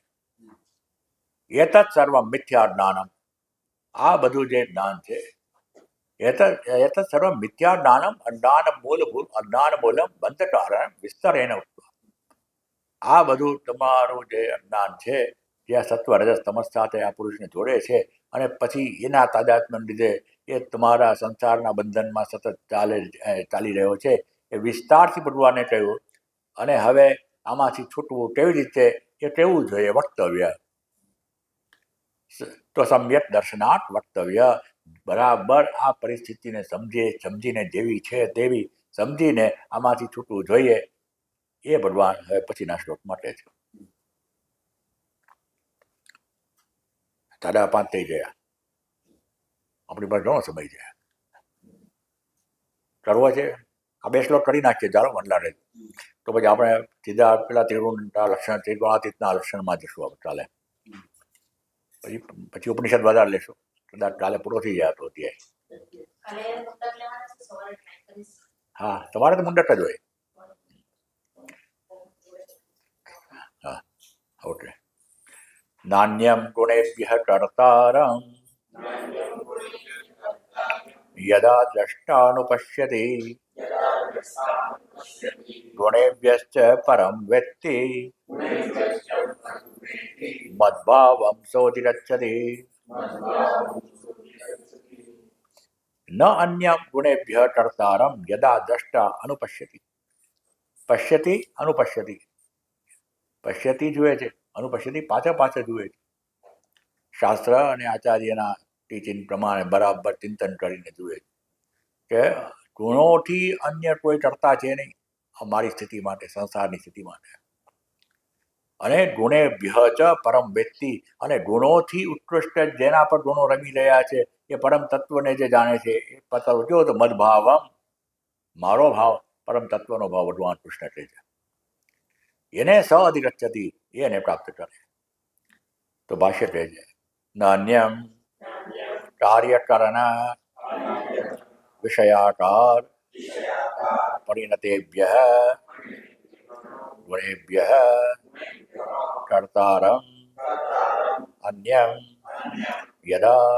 એતત સર્વ મિથ્યા જ્ઞાનમ, આ બધું જે જ્ઞાન છે એતત સર્વ મિથ્યા જ્ઞાનમ અજ્ઞાન મૂલમ બંધ કારણ વિસ્તરેણ. આ બધું તમારું જે અજ્ઞાન છે જે આ સત્વ રજસ તમસ સાથે આ પુરુષને જોડે છે, અને પછી એના તાદાત્મ્યને લીધે એ તમારા સંસારના બંધનમાં સતત ચાલી રહ્યો છે, એ વિસ્તારથી ભગવાને કહ્યું. અને હવે આમાંથી છૂટવું કેવી રીતે એ કેવું જોઈએ વક્તવ્ય, તો સમ્યક દર્શનાર્થ વક્તવ્ય, બરાબર આ પરિસ્થિતિને સમજીને જેવી છે તેવી સમજીને આમાંથી છૂટવું જોઈએ, એ ભગવાન હવે પછીના શ્લોક માટે છે. 5:30 થઈ ગયા, આપણી પાસે ઘણો સમય છે. કરવો છે આ 2 શ્લોક કરી નાખીએ ચાલો મનલા રહે, તો પછી આપણે સીધા પેલા ત્રિગુણાતીતના લક્ષણમાં જશું. ચાલે. પછી પછી ઉપનિષદ વધારે લેશો, કદાચ કાલે પૂરો થઈ જાય તો અત્યારે. હા, તમારે તો મુંડક જ હોય. હા, ઓકે. નાન્યમ ગુણેભ્યઃ કર્તારં યદા દ્રષ્ટાનુપશ્યતિ ગુણેભ્યશ્ચ પરમ વેત્તિ મદ્ભાવં સોऽધિગચ્છતિ. ન અન્યમ ગુણેભ્યઃ કર્તારં યદા દ્રષ્ટા અનુપશ્યતિ. પશ્યતિ અનુપશ્યતિ. પશ્યતિ જુએ છે, અનુપશ્યતિ પાછળ જુએ છે. શાસ્ત્ર અને આચાર્યના ટીચિંગ પ્રમાણે બરાબર ચિંતન કરીને જુએ છે કે ગુણોથી અન્ય કોઈ કરતા છે નહીં અમારી સ્થિતિ માટે, સંસારની સ્થિતિ માટે. અને ગુણેભ્યઃ ચ પરમ વેત્તિ, અને ગુણોથી ઉત્કૃષ્ટ જેના પર ગુણો રમી રહ્યા છે એ પરમ તત્વને જે જાણે છે એ પતાવ જો તો મદભાવમ, મારો ભાવ, પરમ તત્વનો ભાવ ભગવાન કૃષ્ણ કહે છે, એને સ અધિગચ્છતિ, એને પ્રાપ્ત કરે. તો ભાષ્ય કહે છે નાન્યમ કાર્યકરણ વિષયાકાર પરિણતેભ્યઃ ગુણેભ્યઃ કર્તારં અન્યમ યદા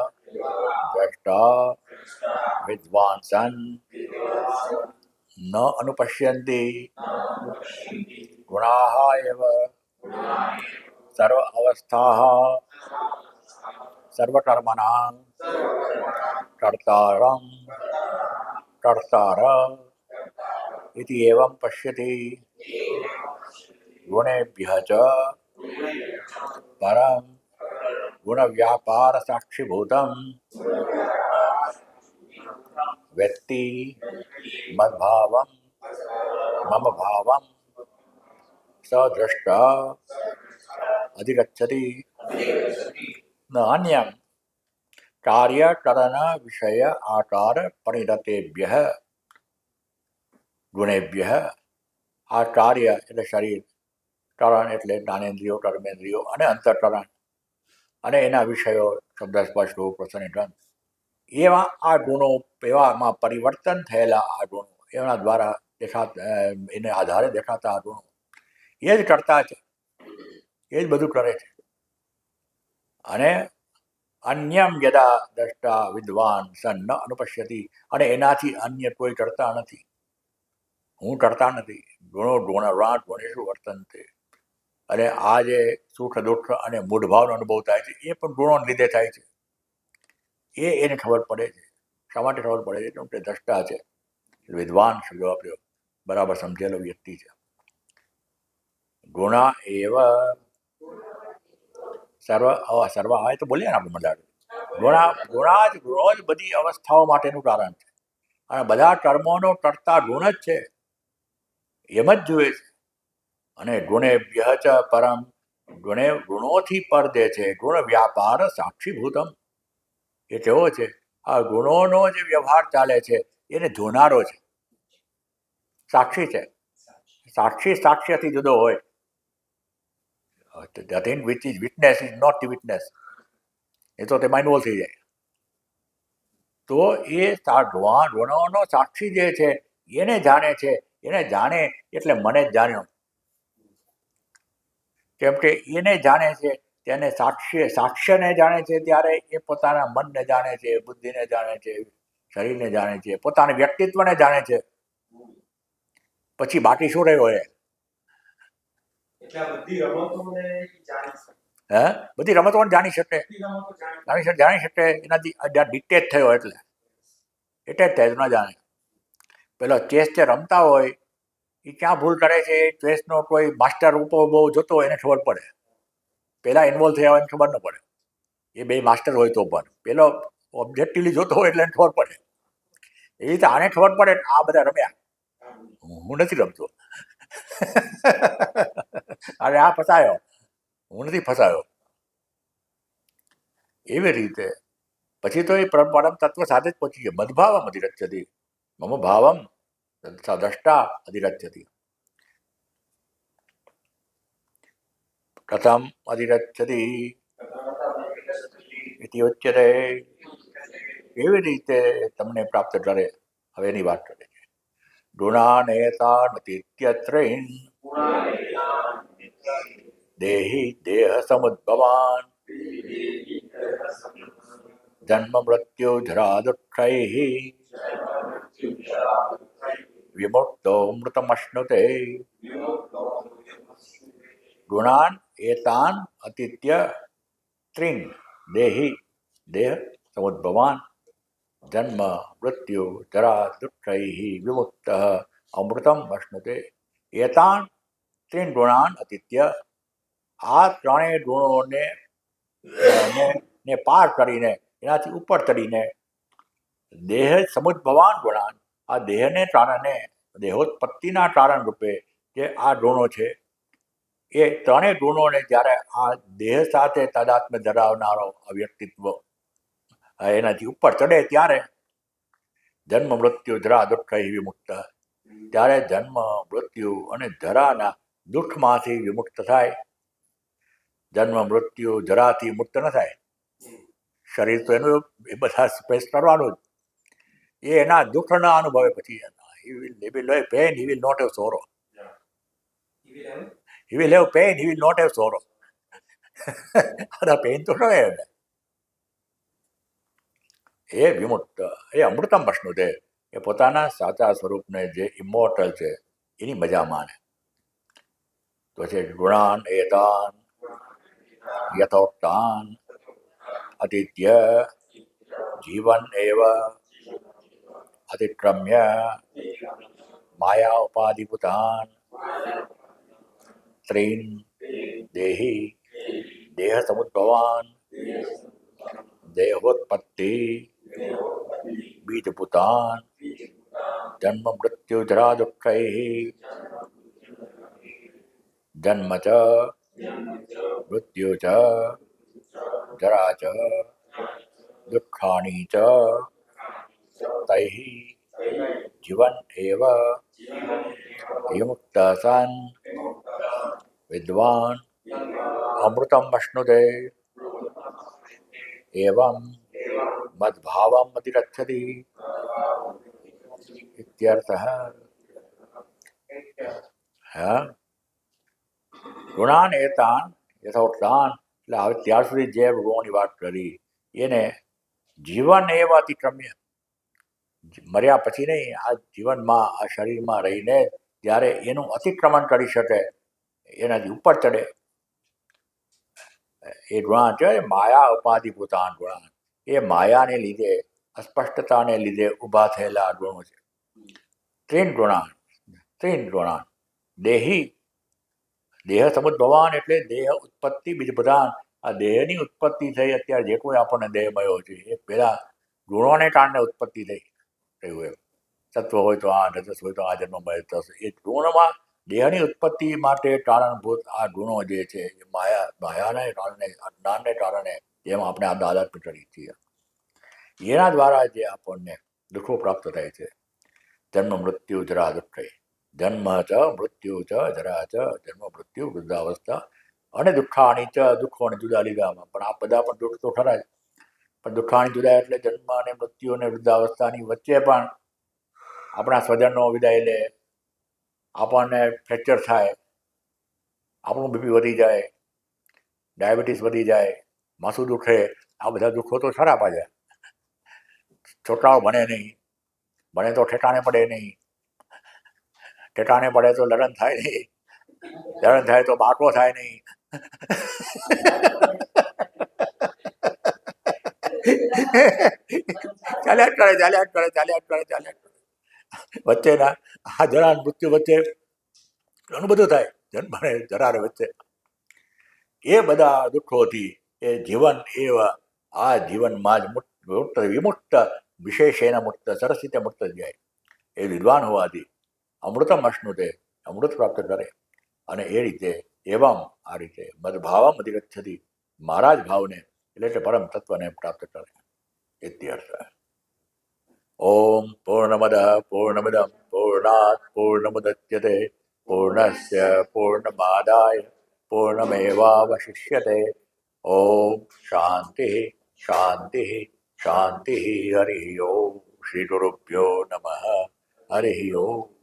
દ્રષ્ટા વિદ્વાન સન ન અનુપશ્યન્તિ ગુણાઃ એવ સર્વ અવસ્થાઃ સર્વકર્મણાં કર્તારં કર્તાર इति एवं पश्यति गुणेभ्यः च परं गुणव्यापार साक्षीभूतं व्यक्ति मद्भावं मम भावं सदृष्टा अधिगच्छति. न अन्यं कार्यकरण विषय आकार परिणतेभ्यः ગુણેભ્યઃ, આ કાર્ય એટલે શરીર, કરણ એટલે જ્ઞાનેન્દ્રિયો, કર્મેન્દ્રિયો અને અંતઃકરણ, અને એના વિષયો શબ્દ સ્પર્શ રૂપ રસને ગંધ, એવા આ ગુણો, એવામાં પરિવર્તન થયેલા આ ગુણો, એના દ્વારા એને આધારે દેખાતા આ ગુણો એ જ કરતા છે, એ જ બધું કરે છે. અને અન્યમ યદા દ્રષ્ટા વિદ્વાન સન ન અનુપશ્યતિ, અને એનાથી અન્ય કોઈ કરતા નથી, હું કરતા નથી. ગુણો ગુણવાન ગુણેશુ વર્તન્તે, અને આ જે સુખ દુઃખ અને મૂઢભાવનો અનુભવ થાય છે એ પણ ગુણોને લીધે થાય છે. એને ખબર પડે છે. શા માટે ખબર પડે છે? કેમ કે દ્રષ્ટા છે, વિદ્વાન શબ્દ વાપર્યો, બરાબર સમજેલો વ્યક્તિ છે. ગુણા એવ સર્વ આવે તો બોલીએ ને આપણે મજા. ગુણો જ બધી અવસ્થાઓ માટેનું કારણ છે, અને બધા કર્મોનો કરતા ગુણ જ છે, એમ જ જુએ છે. અને ગુણેભ્યઃ ચ પરમ, ગુણોથી પર દે છે. ગુણ વ્યાપાર સાક્ષીભૂતમ, એ કેવો છે? આ ગુણોનો જે વ્યવહાર ચાલે છે એને જોનારો છે, સાક્ષી છે. સાક્ષ્યથી જુદો હોય. The thing which is witness is not the witness. એ તો તેમાં ઇન્વોલ્વ થઈ જાય. તો એ ગુણોનો સાક્ષી જે છે એને જાણે છે. એને જાણે એટલે મને જ જાણ્યો. કેમ કે એને જાણે છે તેને સાક્ષ્યને જાણે છે ત્યારે એ પોતાના મનને જાણે છે, બુદ્ધિને જાણે છે, શરીરને જાણે છે, પોતાના વ્યક્તિત્વને જાણે છે. પછી બાકી શું રહ્યું હોય? બધી રમતો જાણી શકે, એનાથી ડિક્ટેટ થયો એટલે થાય ન જાણે. પેલો ચેસ જે રમતા હોય એ ક્યાં ભૂલ કરે છે? ચેસનો કોઈ માસ્ટર બહુ જોતો હોય એને ખબર પડે. પેલા ઇન્વોલ્વ થયા હોય એને ખબર ન પડે. એ બે માસ્ટર હોય તો પણ પેલો ઓબ્જેક્ટિવલી જોતો હોય એટલે એને ખબર પડે. એ રીતે આને ખબર પડે આ બધા રમ્યા, હું નથી રમતો. અને આ ફસાયો, હું નથી ફસાયો. એવી રીતે પછી તો એ પરમ તત્વ સાથે જ પહોંચી ગયો. મદભાવમ અધિગચ્છતિ, મમ ભાવમ દ્રષ્ટા અધિગચ્છતિ. કથમ અધિગચ્છતિ? ઇતિ ઉચ્યતે. કેવી રીતે તમને પ્રાપ્ત કરે? હવે એની વાત કરે છે. ગુણાનેતાનતીત્યત્રીન દેહી દેહ સમુદ્ભવાન જન્મ મૃત્યુ જરા દુઃખૈઃ વિમુક્તો મૃતમશ્નુતે. ગુણાન એતાન અતિત્ય ત્રીન દેહી દેહ સમુદ્ભવાન જન્મ મૃત્યુ જરા દુઃખૈઃ વિમુક્ત અમૃતમ અશ્નુતે. એતાન ત્રીન ગુણાન અતિત્ય, આ ત્રણેય ગુણોને ને પાર કરીને, એનાથી ઉપર ચડીને, દેહ સમુદ્ભવાન ગુણાન, આ દેહને કારણે દેહોત્પત્તિના કારણ રૂપે જે આ ગુણો છે, એ ત્રણેય ગુણોને જ્યારે આ દેહ સાથે તાદાત્મ્ય ધરાવનારો આ વ્યક્તિત્વ એનાથી ઉપર ચડે ત્યારે જન્મ મૃત્યુ જરા દુઃખ વિમુક્ત, ત્યારે જન્મ મૃત્યુ અને જરાના દુઃખમાંથી વિમુક્ત થાય. જન્મ મૃત્યુ જરાથી મુક્ત ન થાય. શરીર તો એનું એ બધા સ્પેસ કરવાનું જ. એ એના દુઃખના અનુભવે પછી he will have pain, he will not have sorrow. He will have pain, he will not have sorrow. Pain તો રહે એને. એ વિમુક્ત, એ અમૃતમ વસ્તુ છે. એ પોતાના સાચા સ્વરૂપને જે ઇમોર્ટલ છે એની મજા માને. તો છે ગુણાન એતાન યથોક્તાન અતિત્ય જીવન એવ અતિક્રમ્ય માયા ઉપાધિભૂતાન ત્રીન દેહી દેહ સમુદ્ભવાન દેહોત્પત્તિ બીજભૂતાન જન્મ મૃત્યુ જરા દુઃખૈઃ જન્મ ચ મૃત્યુ ચ જરા ચ દુઃખાની ચ તૈઃ જીવન એવ વિમુક્ત સન વિદ્વાન અમૃતમ અશ્નુતે. એવં મદ્ભાવમ અધિગચ્છતિ ઇત્યર્થઃ. હા, ગુણાન એતાન યથોક્તાન, એટલે હવે ત્યાર સુધી જે ગુણોની વાત કરી એને જીવન એવ અતિક્રમ્ય, મર્યા પછી નહીં, આ જીવનમાં આ શરીરમાં રહીને જ્યારે એનું અતિક્રમણ કરી શકે, એનાથી ઉપર ચડે એ ગુણાન છે. માયા ઉપાધિભૂતાન ગુણાન, એ માયાને લીધે અસ્પષ્ટતાને લીધે ઊભા થયેલા ગુણો છે. ત્રીન ગુણાન દેહી દેહ સમુદ્ભવાન, એટલે દેહ ઉત્પત્તિ બીજભૂતાન, આ દેહની ઉત્પત્તિ થઈ. અત્યારે જે કોઈ આપણને દેહ મળ્યો છે એ પેલા ગુણોને કારણે ઉત્પત્તિ થઈ થયું. એમ સત્વ હોય તો આ, રજસ હોય તો આ જન્મ મળે થશે. એ ગુણમાં દેહની ઉત્પત્તિ માટે કારણભૂત આ ગુણો જે છે એ માયાને કારણે, અજ્ઞાનને કારણે જેમ આપણે આ દાદત કરી છીએ, એના દ્વારા જે આપણને દુઃખો પ્રાપ્ત થાય છે. જન્મ મૃત્યુ જરા દુઃખ, જન્મ ચ મૃત્યુ ચ જરા ચ, જન્મ મૃત્યુ વૃદ્ધાવસ્થા અને દુઃખાણી ચ, દુઃખોને જુદા લીધામાં. પણ આ બધા પણ દુઃખ તો ખરા જ, પણ દુઃખાણી જુદા એટલે જન્મ અને મૃત્યુ અને વૃદ્ધાવસ્થાની વચ્ચે પણ આપણા સ્વજનનો વિદાય લે, આપણને ફ્રેક્ચર થાય, આપણું બીપી વધી જાય, ડાયાબિટીસ વધી જાય, માથું દુખે, આ બધા દુઃખો તો ખરા પાછા. છોકરાઓ ભણે નહીં, ભણે તો ઠેકાણે પડે નહીં, ઠેકાણે પડે તો લગ્ન થાય નહીં, લગ્ન થાય તો બાળકો થાય નહીં. ચાલ્યા જ કરે. વચ્ચેના આ જરા મૃત્યુ વચ્ચે ઘણું બધું થાય, જન્મ જરા વચ્ચે. એ બધા દુઃખોથી એ જીવન એવા આ જીવનમાં જ મુક્ત વિમુક્ત, વિશેષેન મુક્ત, સરસ રીતે મુક્ત જાય. એ વિદ્વાન હોવાથી અમૃતમ અશ્નુતે, અમૃત પ્રાપ્ત કરે. અને એ રીતે એવમ આ રીતે મદભાવમ અધિગચ્છતિ, મારા જ ભાવને એટલે કે પરમ તત્વને પ્રાપ્ત કરે. ઇત્યર્થ. ઓમ પૂર્ણમદ પૂર્ણમિદમ પૂર્ણાત પૂર્ણમુદચ્યતે પૂર્ણસ્ય પૂર્ણમાદાય પૂર્ણમેવાવશિષ્યતે. ઓમ શાંતિ શાંતિ શાંતિ. હરિ ઓમ. શ્રી ગુરુભ્યો નમઃ. હરિ ઓમ.